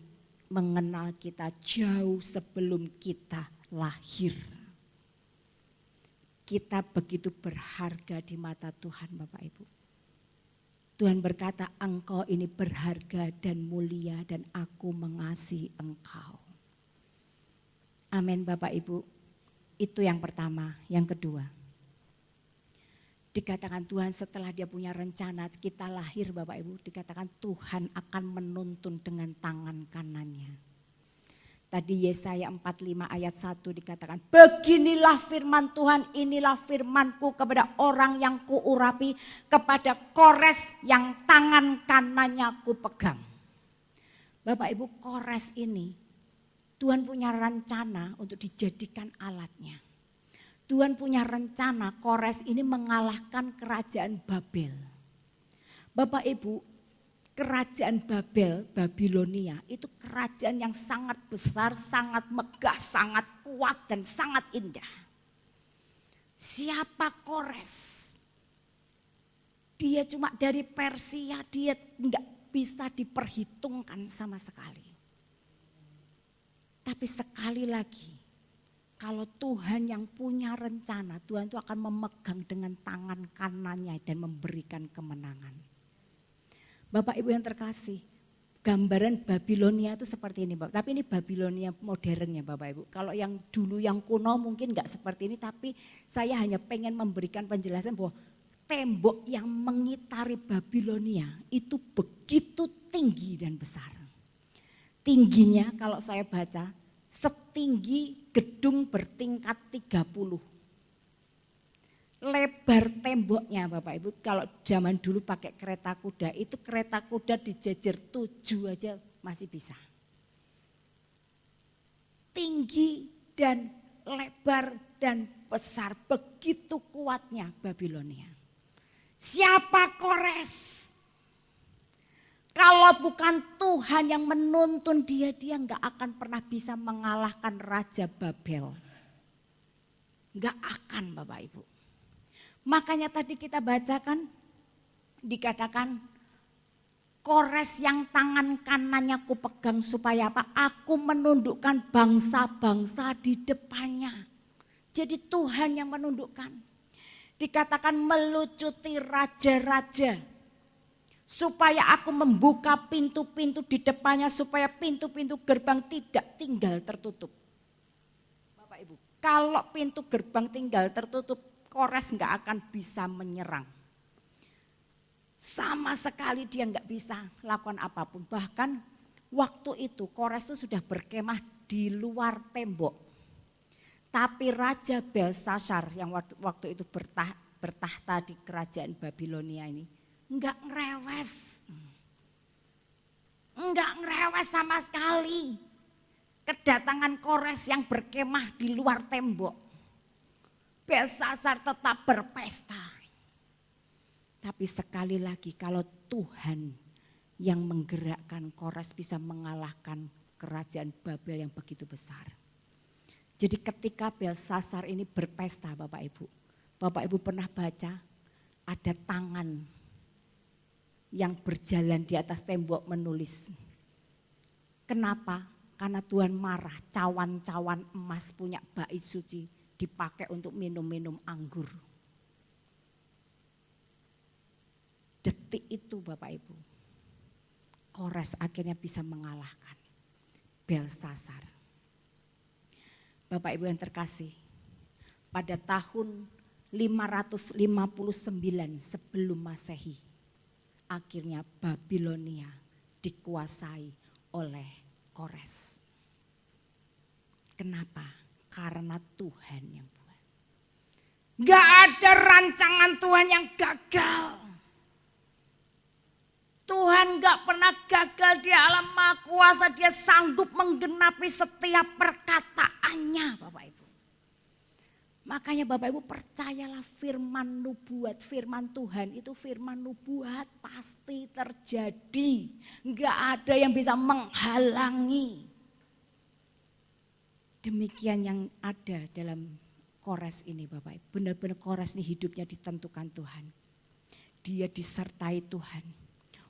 mengenal kita jauh sebelum kita lahir. Kita begitu berharga di mata Tuhan Bapak Ibu. Tuhan berkata, engkau ini berharga dan mulia dan aku mengasihi engkau. Amin Bapak Ibu. Itu yang pertama. Yang kedua, dikatakan Tuhan setelah dia punya rencana kita lahir Bapak Ibu. Dikatakan Tuhan akan menuntun dengan tangan kanannya. Tadi Yesaya 45 ayat 1 dikatakan, beginilah firman Tuhan, inilah firmanku kepada orang yang kuurapi, kepada Kores yang tangan kanannya ku pegang. Bapak Ibu, Kores ini Tuhan punya rencana untuk dijadikan alatnya. Tuhan punya rencana Kores ini mengalahkan kerajaan Babel. Bapak Ibu, kerajaan Babel, Babilonia itu kerajaan yang sangat besar, sangat megah, sangat kuat dan sangat indah. Siapa Kores? Dia cuma dari Persia, dia enggak bisa diperhitungkan sama sekali. Tapi sekali lagi, kalau Tuhan yang punya rencana, Tuhan itu akan memegang dengan tangan kanannya dan memberikan kemenangan. Bapak Ibu yang terkasih, gambaran Babilonia itu seperti ini, Bapak. Tapi ini Babilonia modernnya, Bapak Ibu. Kalau yang dulu yang kuno mungkin enggak seperti ini, tapi saya hanya pengen memberikan penjelasan bahwa tembok yang mengitari Babilonia itu begitu tinggi dan besar. Tingginya kalau saya baca setinggi gedung bertingkat 30. Lebar temboknya Bapak Ibu, kalau zaman dulu pakai kereta kuda, itu kereta kuda dijejer 7 aja masih bisa. Tinggi dan lebar dan besar, begitu kuatnya Babilonia. Siapa Kores? Kalau bukan Tuhan yang menuntun dia enggak akan pernah bisa mengalahkan Raja Babel. Enggak akan Bapak Ibu. Makanya tadi kita bacakan, dikatakan Kores yang tangan kanannya ku pegang supaya apa? Aku menundukkan bangsa-bangsa di depannya. Jadi Tuhan yang menundukkan. Dikatakan melucuti raja-raja. Supaya aku membuka pintu-pintu di depannya supaya pintu-pintu gerbang tidak tinggal tertutup. Bapak Ibu, kalau pintu gerbang tinggal tertutup, Kores enggak akan bisa menyerang. Sama sekali dia enggak bisa lakukan apapun. Bahkan waktu itu Kores itu sudah berkemah di luar tembok. Tapi Raja Belsasar yang waktu itu bertahta di kerajaan Babilonia ini enggak ngerewes. Enggak ngerewes sama sekali. Kedatangan Kores yang berkemah di luar tembok. Belsasar tetap berpesta. Tapi sekali lagi kalau Tuhan yang menggerakkan Kores bisa mengalahkan kerajaan Babel yang begitu besar. Jadi ketika Belsasar ini berpesta Bapak Ibu pernah baca ada tangan yang berjalan di atas tembok menulis. Kenapa? Karena Tuhan marah, cawan-cawan emas punya bait suci dipakai untuk minum-minum anggur. Detik itu Bapak Ibu, Kores akhirnya bisa mengalahkan Belsasar. Bapak Ibu yang terkasih, pada tahun 559 sebelum Masehi, akhirnya Babilonia dikuasai oleh Kores. Kenapa? Karena Tuhan yang buat. Gak ada rancangan Tuhan yang gagal. Tuhan gak pernah gagal, dia alam maha kuasa, dia sanggup menggenapi setiap perkataannya Bapak Ibu. Makanya Bapak Ibu percayalah firman nubuat, firman Tuhan itu firman nubuat pasti terjadi. Gak ada yang bisa menghalangi. Demikian yang ada dalam Kores ini Bapak Ibu. Benar-benar Kores ini hidupnya ditentukan Tuhan. Dia disertai Tuhan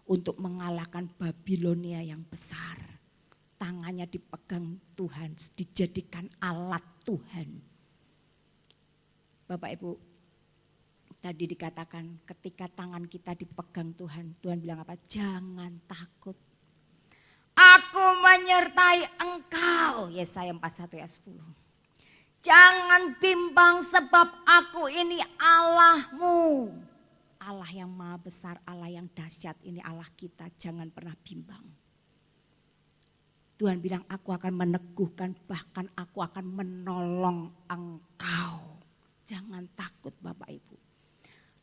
untuk mengalahkan Babilonia yang besar. Tangannya dipegang Tuhan, dijadikan alat Tuhan. Bapak Ibu, tadi dikatakan ketika tangan kita dipegang Tuhan, Tuhan bilang apa? Jangan takut. Aku menyertai engkau. Yesaya 41 ayat 10. Jangan bimbang sebab aku ini Allahmu. Allah yang maha besar, Allah yang dahsyat, ini Allah kita, jangan pernah bimbang. Tuhan bilang aku akan meneguhkan, bahkan aku akan menolong engkau. Jangan takut Bapak Ibu.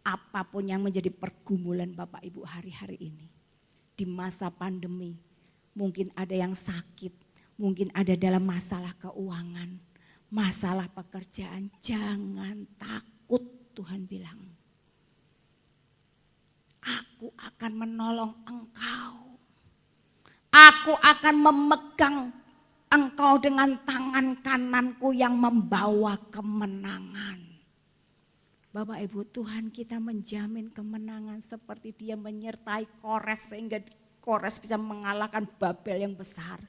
Apapun yang menjadi pergumulan Bapak Ibu hari-hari ini. Di masa pandemi, mungkin ada yang sakit, mungkin ada dalam masalah keuangan, masalah pekerjaan. Jangan takut, Tuhan bilang. Aku akan menolong engkau. Aku akan memegang engkau dengan tangan kananku yang membawa kemenangan. Bapak Ibu, Tuhan kita menjamin kemenangan seperti Dia menyertai Kores sehingga Kores bisa mengalahkan Babel yang besar.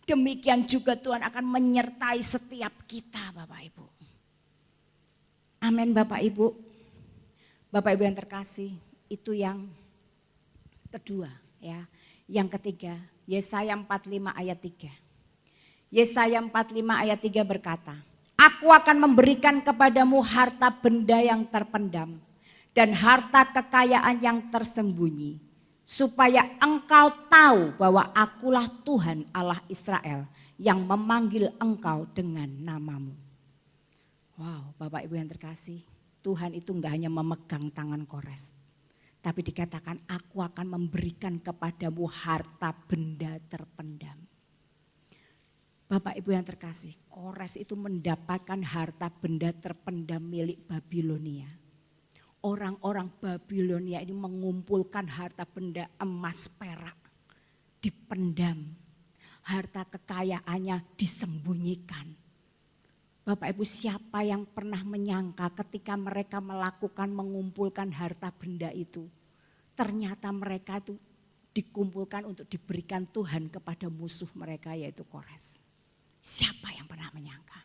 Demikian juga Tuhan akan menyertai setiap kita, Bapak Ibu. Amin, Bapak Ibu. Bapak Ibu yang terkasih, itu yang kedua ya. Yang ketiga, Yesaya 45 ayat 3. Yesaya 45 ayat 3 berkata, Aku akan memberikan kepadamu harta benda yang terpendam dan harta kekayaan yang tersembunyi, supaya engkau tahu bahwa akulah Tuhan Allah Israel yang memanggil engkau dengan namamu. Wow, Bapak Ibu yang terkasih, Tuhan itu enggak hanya memegang tangan Kores, tapi dikatakan aku akan memberikan kepadamu harta benda terpendam. Bapak Ibu yang terkasih, Kores itu mendapatkan harta benda terpendam milik Babilonia. Orang-orang Babilonia ini mengumpulkan harta benda emas perak, dipendam. Harta kekayaannya disembunyikan. Bapak Ibu, siapa yang pernah menyangka ketika mereka melakukan mengumpulkan harta benda itu, ternyata mereka itu dikumpulkan untuk diberikan Tuhan kepada musuh mereka yaitu Kores. Siapa yang pernah menyangka?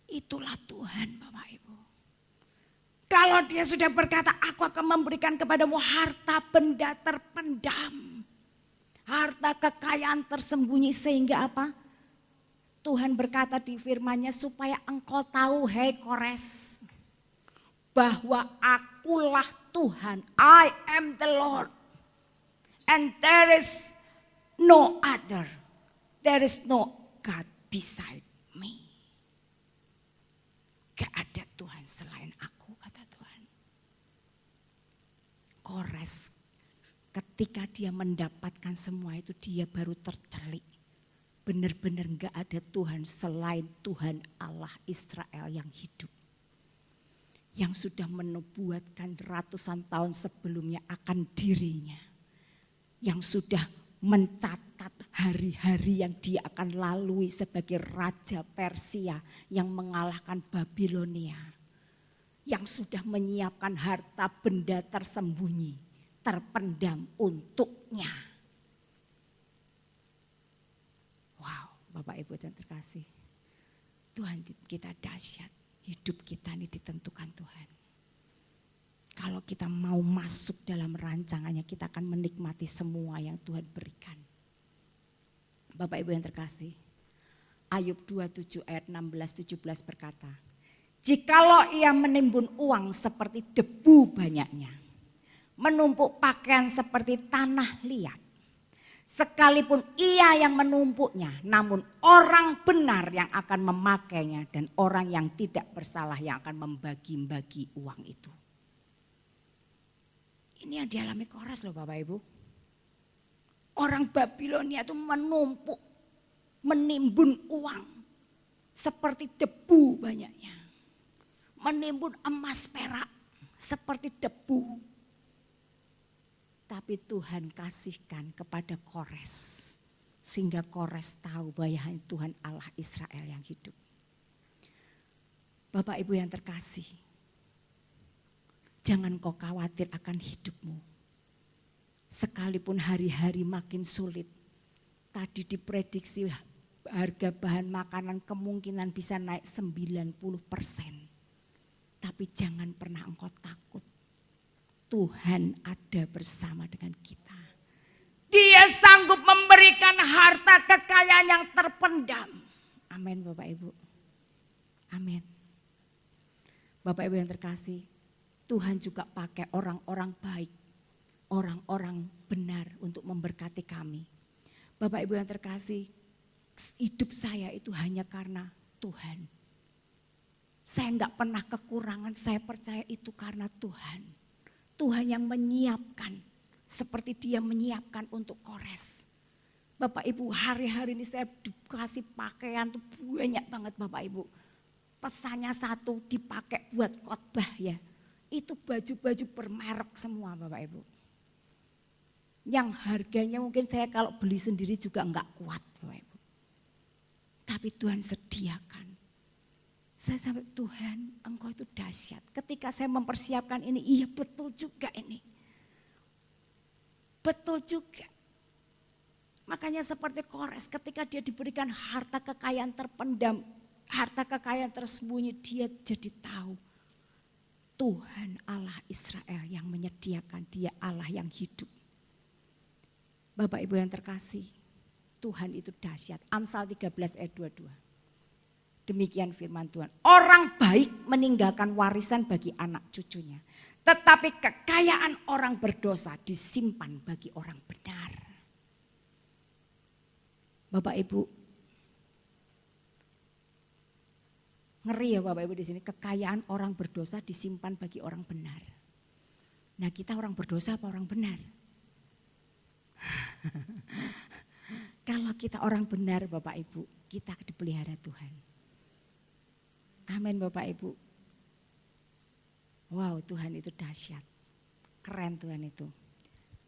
Itulah Tuhan, Bapak Ibu. Kalau Dia sudah berkata, aku akan memberikan kepadamu harta benda terpendam, harta kekayaan tersembunyi, sehingga apa? Tuhan berkata di firman-Nya, supaya engkau tahu, hei Kores, bahwa akulah Tuhan, I am the Lord, and there is no other, there is no God beside me. Gak ada Tuhan selain aku, kata Tuhan. Kores, ketika dia mendapatkan semua itu, dia baru tercelik. Benar-benar gak ada Tuhan selain Tuhan Allah Israel yang hidup. Yang sudah menubuatkan ratusan tahun sebelumnya akan dirinya. Yang sudah mencatat hari-hari yang dia akan lalui sebagai Raja Persia yang mengalahkan Babilonia. Yang sudah menyiapkan harta benda tersembunyi, terpendam untuknya. Bapak Ibu yang terkasih, Tuhan kita dahsyat, hidup kita ini ditentukan Tuhan. Kalau kita mau masuk dalam rancangannya, kita akan menikmati semua yang Tuhan berikan. Bapak Ibu yang terkasih, Ayub 27 ayat 16-17 berkata, jikalau ia menimbun uang seperti debu banyaknya, menumpuk pakaian seperti tanah liat, sekalipun ia yang menumpuknya, namun orang benar yang akan memakainya dan orang yang tidak bersalah yang akan membagi-bagi uang itu. Ini yang dialami Kores loh Bapak Ibu. Orang Babilonia itu menumpuk, menimbun uang seperti debu banyaknya. Menimbun emas perak seperti debu. Tapi Tuhan kasihkan kepada Kores. Sehingga Kores tahu bahwa Tuhan Allah Israel yang hidup. Bapak Ibu yang terkasih. Jangan kau khawatir akan hidupmu. Sekalipun hari-hari makin sulit. Tadi diprediksi harga bahan makanan kemungkinan bisa naik 90%. Tapi jangan pernah engkau takut. Tuhan ada bersama dengan kita. Dia sanggup memberikan harta kekayaan yang terpendam. Amin Bapak Ibu. Amin. Bapak Ibu yang terkasih, Tuhan juga pakai orang-orang baik, orang-orang benar untuk memberkati kami. Bapak Ibu yang terkasih, hidup saya itu hanya karena Tuhan. Saya enggak pernah kekurangan, saya percaya itu karena Tuhan. Tuhan yang menyiapkan Seperti dia menyiapkan untuk Kores. Bapak Ibu, hari-hari ini saya dikasih pakaian tuh banyak banget Bapak Ibu. Pesannya satu dipakai buat khotbah ya. Itu baju-baju bermerek semua Bapak Ibu. Yang harganya mungkin saya kalau beli sendiri juga enggak kuat Bapak Ibu. Tapi Tuhan sediakan. Saya sampai Tuhan Engkau itu dahsyat. Ketika saya mempersiapkan ini, iya betul juga ini. Betul juga. Makanya seperti Kores ketika dia diberikan harta kekayaan terpendam, harta kekayaan tersembunyi, dia jadi tahu Tuhan Allah Israel yang menyediakan, dia Allah yang hidup. Bapak Ibu yang terkasih, Tuhan itu dahsyat. Amsal 13 ayat 22. Demikian firman Tuhan. Orang baik meninggalkan warisan bagi anak cucunya. Tetapi kekayaan orang berdosa disimpan bagi orang benar. Bapak Ibu, ngeri ya Bapak Ibu di sini, kekayaan orang berdosa disimpan bagi orang benar. Nah kita orang berdosa apa orang benar? Kalau kita orang benar Bapak Ibu, kita dipelihara Tuhan. Amin Bapak Ibu. Wow, Tuhan itu dahsyat. Keren Tuhan itu.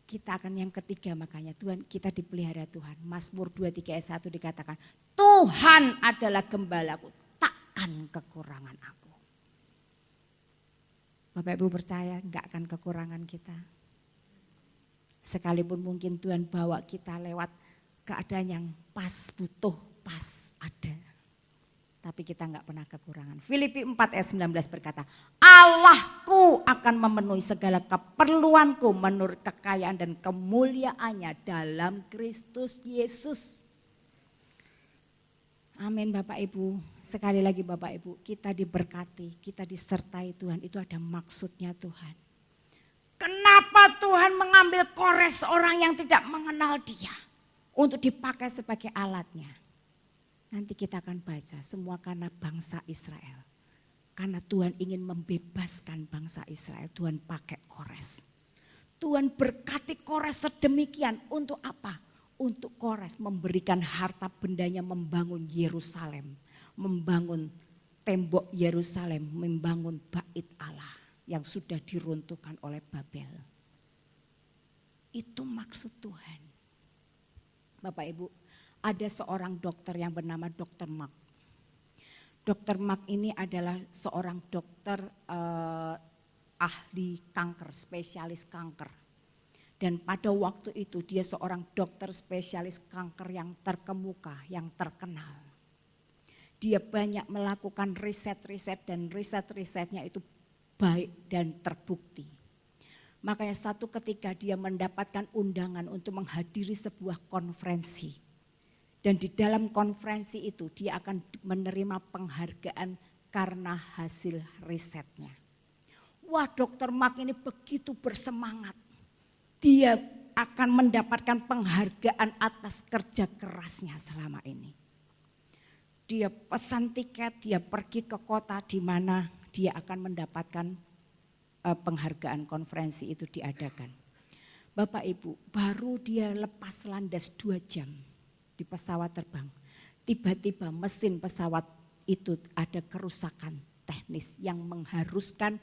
Kita akan yang ketiga makanya Tuhan, kita dipelihara Tuhan. Mazmur 23 ayat 1 dikatakan, Tuhan adalah gembalaku, takkan kekurangan aku. Bapak Ibu percaya enggak akan kekurangan kita. Sekalipun mungkin Tuhan bawa kita lewat keadaan yang pas, butuh, pas, ada. Tapi kita enggak pernah kekurangan. Filipi 4 ayat 19 berkata, Allahku akan memenuhi segala keperluanku menurut kekayaan dan kemuliaannya dalam Kristus Yesus. Amin Bapak Ibu. Sekali lagi Bapak Ibu, kita diberkati, kita disertai Tuhan, itu ada maksudnya Tuhan. Kenapa Tuhan mengambil Kores orang yang tidak mengenal Dia untuk dipakai sebagai alatnya? Nanti kita akan baca semua karena bangsa Israel. Karena Tuhan ingin membebaskan bangsa Israel, Tuhan pakai Kores. Tuhan berkati Kores sedemikian untuk apa? Untuk Kores memberikan harta bendanya membangun Yerusalem. Membangun tembok Yerusalem, membangun bait Allah yang sudah diruntuhkan oleh Babel. Itu maksud Tuhan. Bapak Ibu, ada seorang dokter yang bernama Dr. Mark. Dr. Mark ini adalah seorang dokter ahli kanker, spesialis kanker. Dan pada waktu itu dia seorang dokter spesialis kanker yang terkemuka, yang terkenal. Dia banyak melakukan riset-riset dan riset-risetnya itu baik dan terbukti. Makanya satu ketika dia mendapatkan undangan untuk menghadiri sebuah konferensi. Dan di dalam konferensi itu dia akan menerima penghargaan karena hasil risetnya. Wah, Dr. Mark ini begitu bersemangat. Dia akan mendapatkan penghargaan atas kerja kerasnya selama ini. Dia pesan tiket, dia pergi ke kota di mana dia akan mendapatkan penghargaan konferensi itu diadakan. Bapak Ibu, baru dia lepas landas 2 jam. Di pesawat terbang, tiba-tiba mesin pesawat itu ada kerusakan teknis yang mengharuskan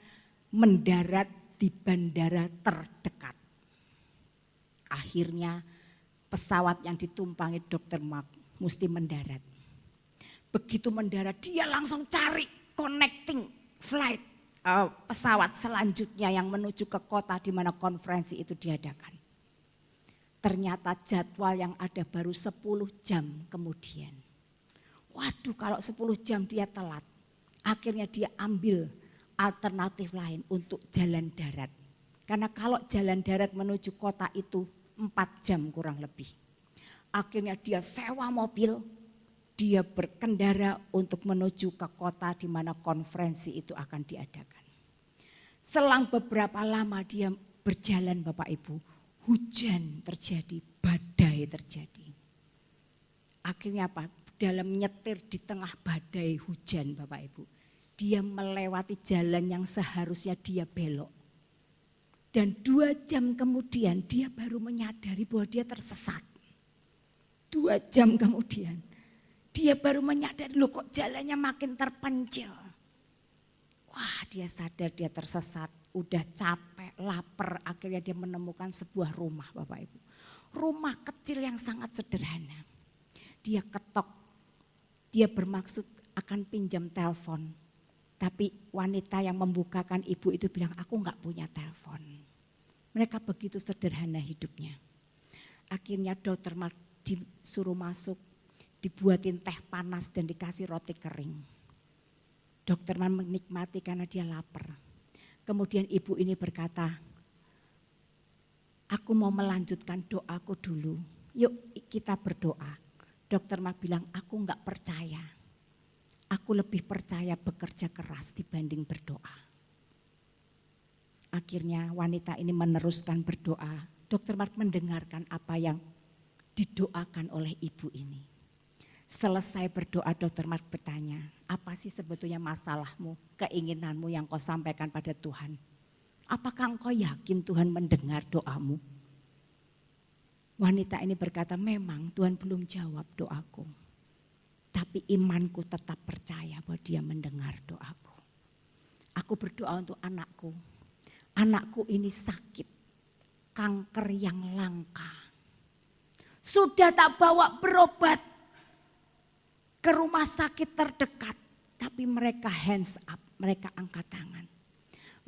mendarat di bandara terdekat. Akhirnya pesawat yang ditumpangi Dr. Mark mesti mendarat. Begitu mendarat dia langsung cari connecting flight pesawat selanjutnya yang menuju ke kota di mana konferensi itu diadakan. Ternyata jadwal yang ada baru 10 jam kemudian. Waduh, kalau 10 jam dia telat. Akhirnya dia ambil alternatif lain untuk jalan darat. Karena kalau jalan darat menuju kota itu 4 jam kurang lebih. Akhirnya dia sewa mobil, dia berkendara untuk menuju ke kota di mana konferensi itu akan diadakan. Selang beberapa lama dia berjalan Bapak Ibu. Hujan terjadi, badai terjadi. Akhirnya apa? Dalam nyetir di tengah badai hujan Bapak Ibu. Dia melewati jalan yang seharusnya dia belok. Dan 2 jam kemudian dia baru menyadari bahwa dia tersesat. 2 jam kemudian dia baru menyadari, loh kok jalannya makin terpencil. Wah, dia sadar dia tersesat, udah capek, lapar, akhirnya dia menemukan sebuah rumah, Bapak Ibu. Rumah kecil yang sangat sederhana. Dia ketok, dia bermaksud akan pinjam telepon. Tapi wanita yang membukakan ibu itu bilang, aku enggak punya telepon. Mereka begitu sederhana hidupnya. Akhirnya dokter Mark disuruh masuk, dibuatin teh panas dan dikasih roti kering. Dokter Mark menikmati karena dia lapar. Kemudian ibu ini berkata, aku mau melanjutkan doaku dulu. Yuk kita berdoa. Dokter Mark bilang, aku enggak percaya. Aku lebih percaya bekerja keras dibanding berdoa. Akhirnya wanita ini meneruskan berdoa. Dokter Mark mendengarkan apa yang didoakan oleh ibu ini. Selesai berdoa, Dokter Mark bertanya, apa sih sebetulnya masalahmu, keinginanmu yang kau sampaikan pada Tuhan? Apakah engkau yakin Tuhan mendengar doamu? Wanita ini berkata, memang Tuhan belum jawab doaku. Tapi imanku tetap percaya bahwa dia mendengar doaku. Aku berdoa untuk anakku. Anakku ini sakit, kanker yang langka. Sudah tak bawa berobat ke rumah sakit terdekat. Tapi mereka hands up, mereka angkat tangan.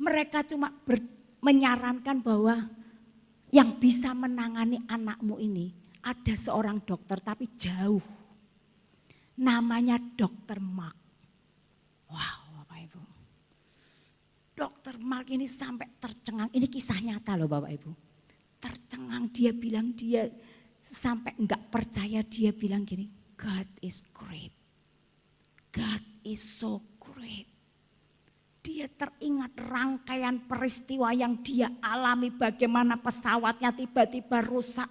Mereka cuma menyarankan bahwa yang bisa menangani anakmu ini ada seorang dokter tapi jauh. Namanya Dokter Mark. Wow, Bapak Ibu. Dokter Mark ini sampai tercengang. Ini kisah nyata loh Bapak Ibu. Tercengang, dia bilang dia sampai enggak percaya, dia bilang gini, God is great. God is so great. Dia teringat rangkaian peristiwa yang dia alami, bagaimana pesawatnya tiba-tiba rusak.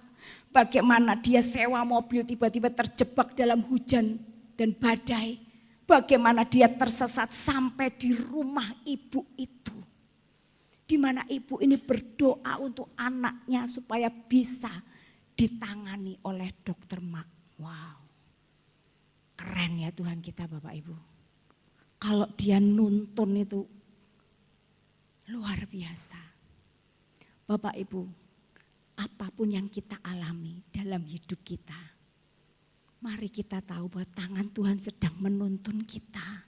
Bagaimana dia sewa mobil tiba-tiba terjebak dalam hujan dan badai. Bagaimana dia tersesat sampai di rumah ibu itu. Di mana ibu ini berdoa untuk anaknya supaya bisa ditangani oleh Dokter Mark. Wow. Keren ya Tuhan kita Bapak Ibu. Kalau dia nuntun itu luar biasa. Bapak Ibu, apapun yang kita alami dalam hidup kita, mari kita tahu bahwa tangan Tuhan sedang menuntun kita.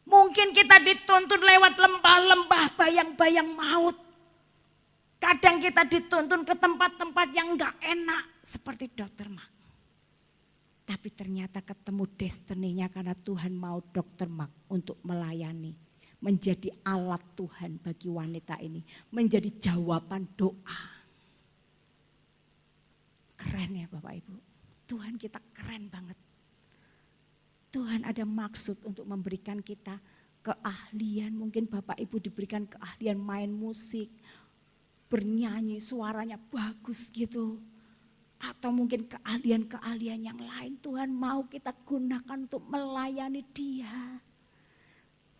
Mungkin kita dituntun lewat lembah-lembah, bayang-bayang maut. Kadang kita dituntun ke tempat-tempat yang enggak enak seperti Dokter Mark. Tapi ternyata ketemu destininya karena Tuhan mau Dokter Mark untuk melayani. Menjadi alat Tuhan bagi wanita ini. Menjadi jawaban doa. Keren ya Bapak Ibu. Tuhan kita keren banget. Tuhan ada maksud untuk memberikan kita keahlian. Mungkin Bapak Ibu diberikan keahlian main musik. Bernyanyi, suaranya bagus gitu. Atau mungkin keahlian-keahlian yang lain Tuhan mau kita gunakan untuk melayani Dia.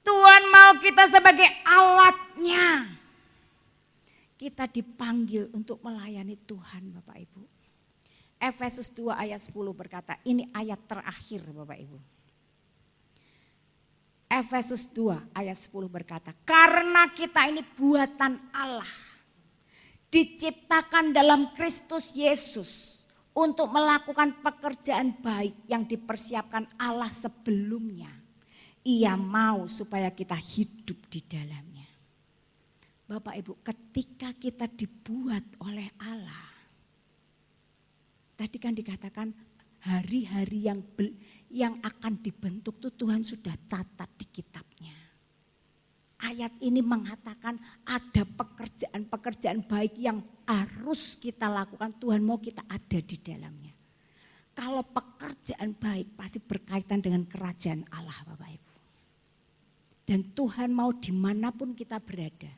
Tuhan mau kita sebagai alatnya. Kita dipanggil untuk melayani Tuhan Bapak Ibu. Efesus 2 ayat 10 berkata, ini ayat terakhir Bapak Ibu. Efesus 2 ayat 10 berkata, karena kita ini buatan Allah. Diciptakan dalam Kristus Yesus untuk melakukan pekerjaan baik yang dipersiapkan Allah sebelumnya. Ia mau supaya kita hidup di dalamnya. Bapak Ibu, ketika kita dibuat oleh Allah, tadi kan dikatakan hari-hari yang akan dibentuk itu Tuhan sudah catat di kitabnya. Ayat ini mengatakan ada pekerjaan-pekerjaan baik yang harus kita lakukan. Tuhan mau kita ada di dalamnya. Kalau pekerjaan baik pasti berkaitan dengan kerajaan Allah Bapak Ibu. Dan Tuhan mau dimanapun kita berada.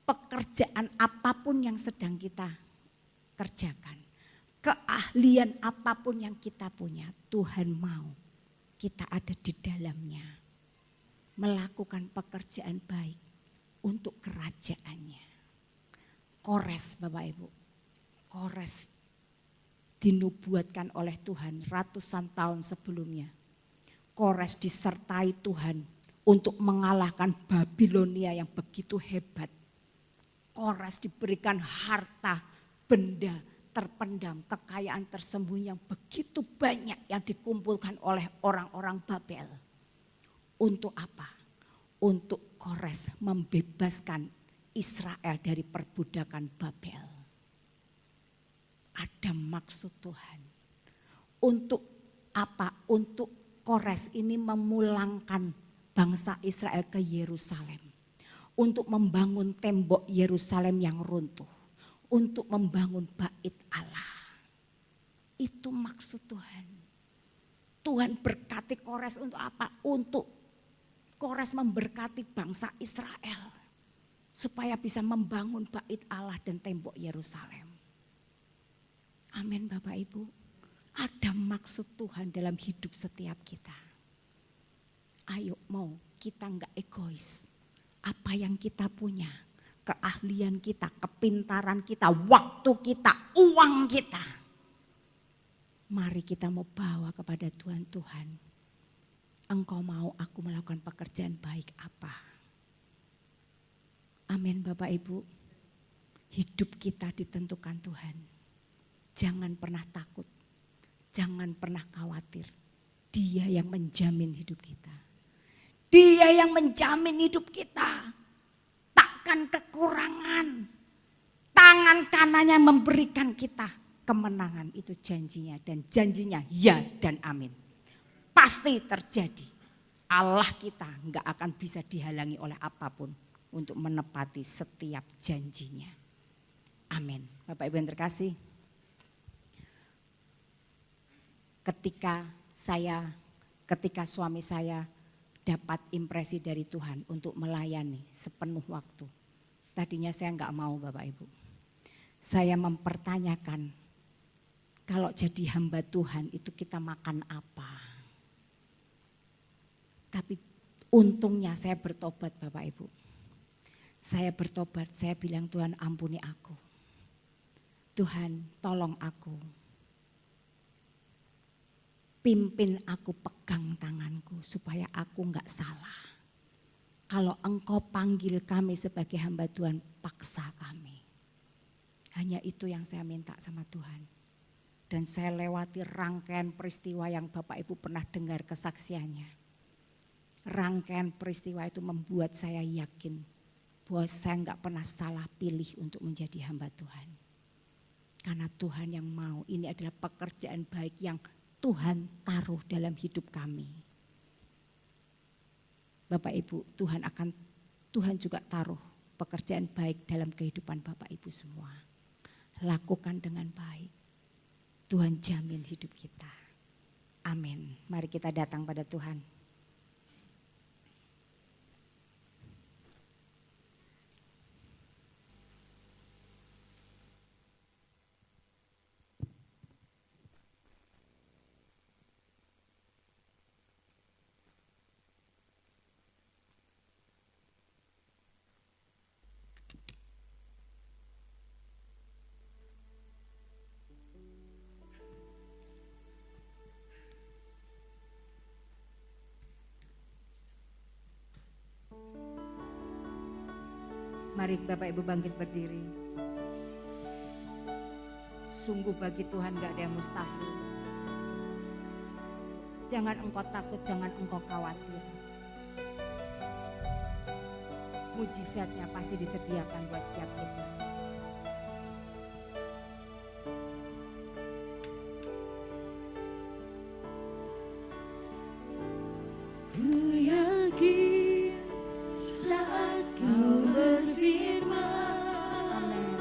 Pekerjaan apapun yang sedang kita kerjakan. Keahlian apapun yang kita punya. Tuhan mau kita ada di dalamnya. Melakukan pekerjaan baik untuk kerajaannya. Kores Bapak Ibu. Kores dinubuatkan oleh Tuhan ratusan tahun sebelumnya. Kores disertai Tuhan untuk mengalahkan Babilonia yang begitu hebat. Kores diberikan harta, benda terpendam, kekayaan tersembunyi yang begitu banyak yang dikumpulkan oleh orang-orang Babel. Untuk apa? Untuk Kores membebaskan Israel dari perbudakan Babel. Ada maksud Tuhan. Untuk apa? Untuk Kores ini memulangkan bangsa Israel ke Yerusalem. Untuk membangun tembok Yerusalem yang runtuh. Untuk membangun bait Allah. Itu maksud Tuhan. Tuhan berkati Kores untuk apa? Untuk Kores memberkati bangsa Israel. Supaya bisa membangun bait Allah dan tembok Yerusalem. Amin Bapak Ibu. Ada maksud Tuhan dalam hidup setiap kita. Ayo mau kita enggak egois. Apa yang kita punya, keahlian kita, kepintaran kita, waktu kita, uang kita. Mari kita mau bawa kepada Tuhan. Tuhan, Engkau mau aku melakukan pekerjaan baik apa? Amin Bapak Ibu. Hidup kita ditentukan Tuhan. Jangan pernah takut. Jangan pernah khawatir. Dia yang menjamin hidup kita. Dia yang menjamin hidup kita. Takkan kekurangan. Tangan kanannya memberikan kita kemenangan. Itu janjinya. Dan janjinya ya dan amin. Pasti terjadi. Allah kita enggak akan bisa dihalangi oleh apapun. Untuk menepati setiap janjinya. Amin. Bapak Ibu yang terkasih. Ketika suami saya dapat impresi dari Tuhan untuk melayani sepenuh waktu. Tadinya saya enggak mau Bapak Ibu. Saya mempertanyakan kalau jadi hamba Tuhan itu kita makan apa. Tapi untungnya saya bertobat Bapak Ibu. Saya bertobat, saya bilang Tuhan ampuni aku. Tuhan tolong aku. Pimpin aku, pegang tanganku supaya aku enggak salah. Kalau Engkau panggil kami sebagai hamba Tuhan, paksa kami. Hanya itu yang saya minta sama Tuhan. Dan saya lewati rangkaian peristiwa yang Bapak Ibu pernah dengar kesaksiannya. Rangkaian peristiwa itu membuat saya yakin bahwa saya enggak pernah salah pilih untuk menjadi hamba Tuhan. Karena Tuhan yang mau, ini adalah pekerjaan baik yang Tuhan taruh dalam hidup kami. Bapak Ibu, Tuhan juga taruh pekerjaan baik dalam kehidupan Bapak Ibu semua. Lakukan dengan baik. Tuhan jamin hidup kita. Amin. Mari kita datang pada Tuhan. Mari Bapak Ibu bangkit berdiri. Sungguh bagi Tuhan gak ada yang mustahil. Jangan engkau takut, jangan engkau khawatir. Mujizatnya pasti disediakan buat setiap kita. Ku yakin saat kau berfirman, Amin.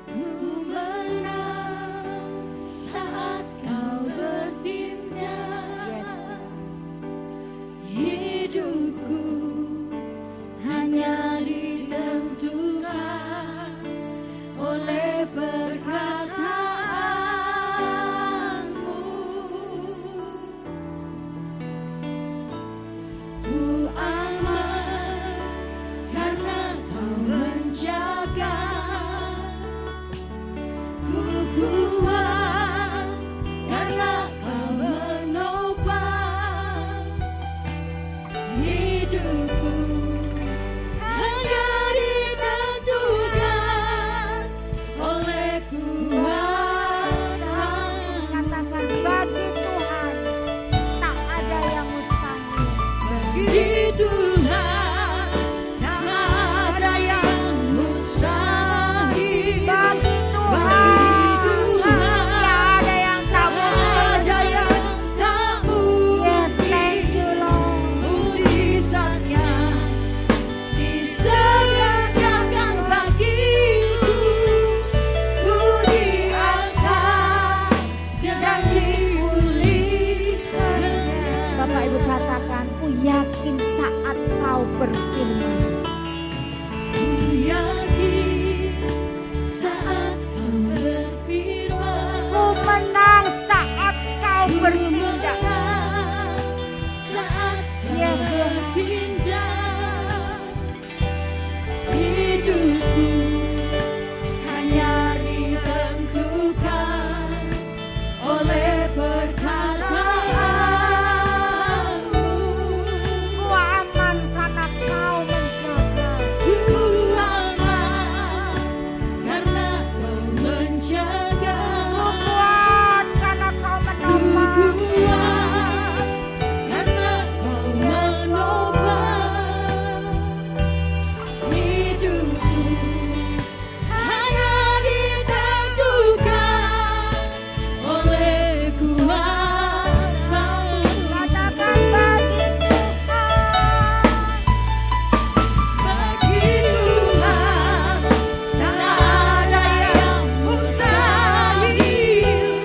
ku menang saat kau bertindak. Yes. Hidupku hanya ditentukan yakin saat kau berfirman. Ku yakin saat kau berfirman. Ku menang saat kau bertindak. Saat kau Yesus. bertindak, hidupku hanya ditentukan oleh perkataanmu. Ku aman karena kau menjaga. Ku aman karena kau menjaga. Ku kuat karena kau Ku menopang. kuat karena kau menopang. Hidupku hanya ditentukan oleh kuasa-Mu. Katakan bagi Tuhan. Bagi Tuhan tak ada yang mustahil.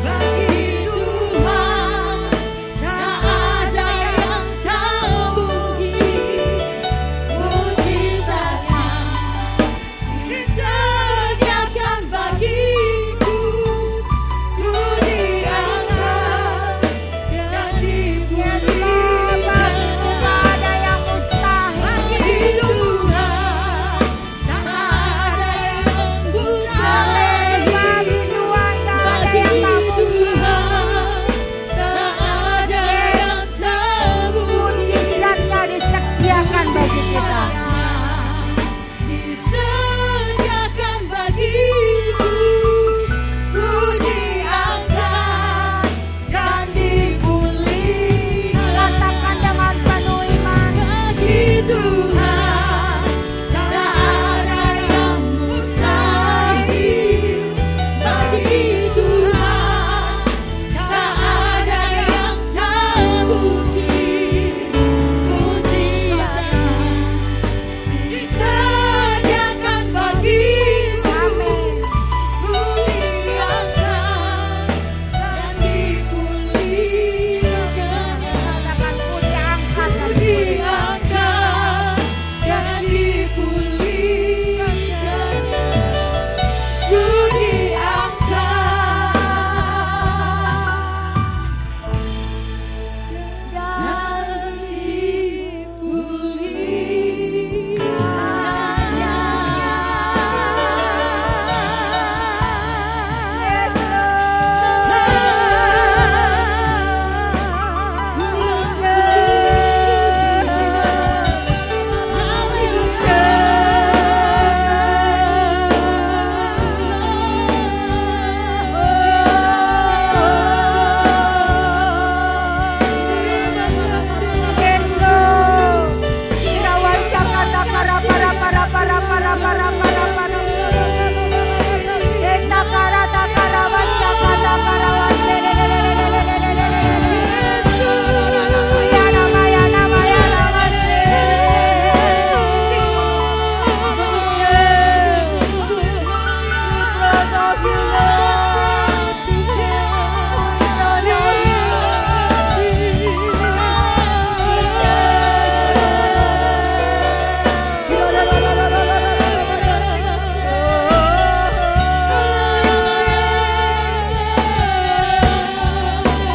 Bagi Tuhan tak ada yang tak mungkin. Mujizatnya disediakan bagiku. Ku diangkat dan dipulihkan. Tak ada yang mustahil. Bagi Tuhan tak ada yang mustahil. Bagi Tuhan tak ada Bagi yang tak mungkin. Tuhan tak ada yang tak mungkin. Mujizatnya disediakan bagi kita. Disediakan bagiku. Ku diangkat dan dipulihkan. Katakan dengan penuh iman. Bagi Tuhan tak ada yang mustahil. Bagi Tuhan tak ada yang tak mungkin. Mujizatnya disediakan bagiku. Amin. Ku diangkat dan dipulihkan. Katakan ku diangkat dan Ku diangkat dan dipulihkan. Ku diangkat dan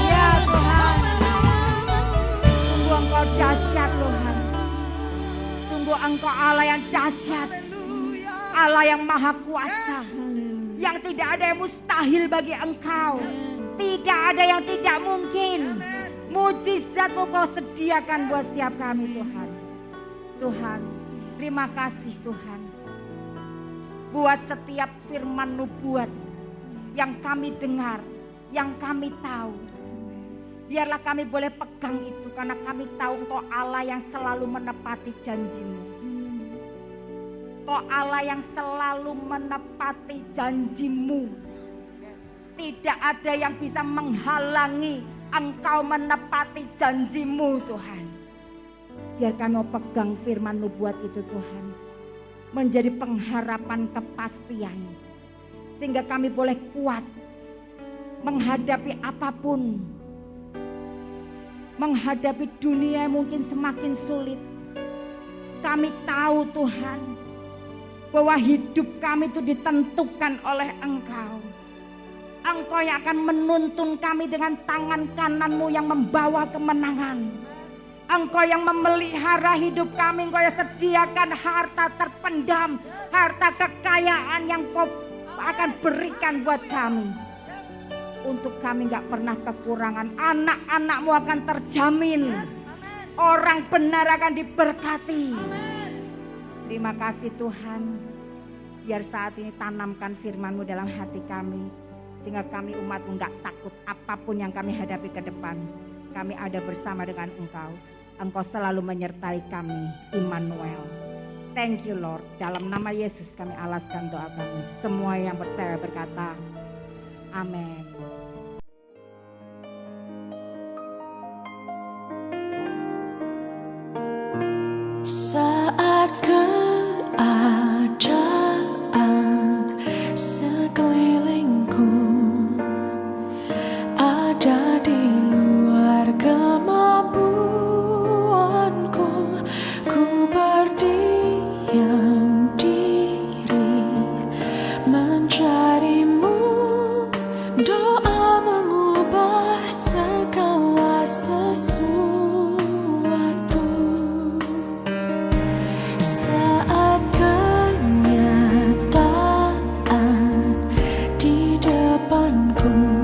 Ya Tuhan, sungguh Engkau dahsyat Tuhan. Sungguh Engkau Allah yang dahsyat, Allah yang maha kuasa, yang tidak ada yang mustahil bagi Engkau, tidak ada yang tidak mungkin. Mujizat-Mu Kau sediakan buat setiap kami Tuhan. Tuhan, terima kasih Tuhan, buat setiap firman nubuat yang kami dengar, yang kami tahu. Biarlah kami boleh pegang itu karena kami tahu Engkau Allah yang selalu menepati janji-Mu. Engkau Allah yang selalu menepati janji-Mu. Tidak ada yang bisa menghalangi Engkau menepati janji-Mu Tuhan. Biar kami mau pegang firman nubuat itu Tuhan, menjadi pengharapan kepastian. Sehingga kami boleh kuat menghadapi apapun menghadapi dunia yang mungkin semakin sulit. Kami tahu Tuhan, bahwa hidup kami itu ditentukan oleh Engkau. Engkau yang akan menuntun kami dengan tangan kananmu yang membawa kemenangan. Engkau yang memelihara hidup kami, Engkau yang sediakan harta terpendam, harta kekayaan yang Kau akan berikan buat kami. Untuk kami gak pernah kekurangan, anak-anak-Mu akan terjamin. Orang benar akan diberkati. Terima kasih Tuhan. Biar saat ini tanamkan firman-Mu dalam hati kami. Sehingga kami umat-Mu gak takut apapun yang kami hadapi ke depan. Kami ada bersama dengan Engkau. Engkau selalu menyertai kami, Immanuel. Thank you Lord. Dalam nama Yesus kami alaskan doa kami. Semua yang percaya berkata, amin. Saat keadaan sekelilingku ada di luar kemampuanku, ku berdiam diri mencari-Mu. Doa mengubah segala sesuatu. Saat kenyataan di depanku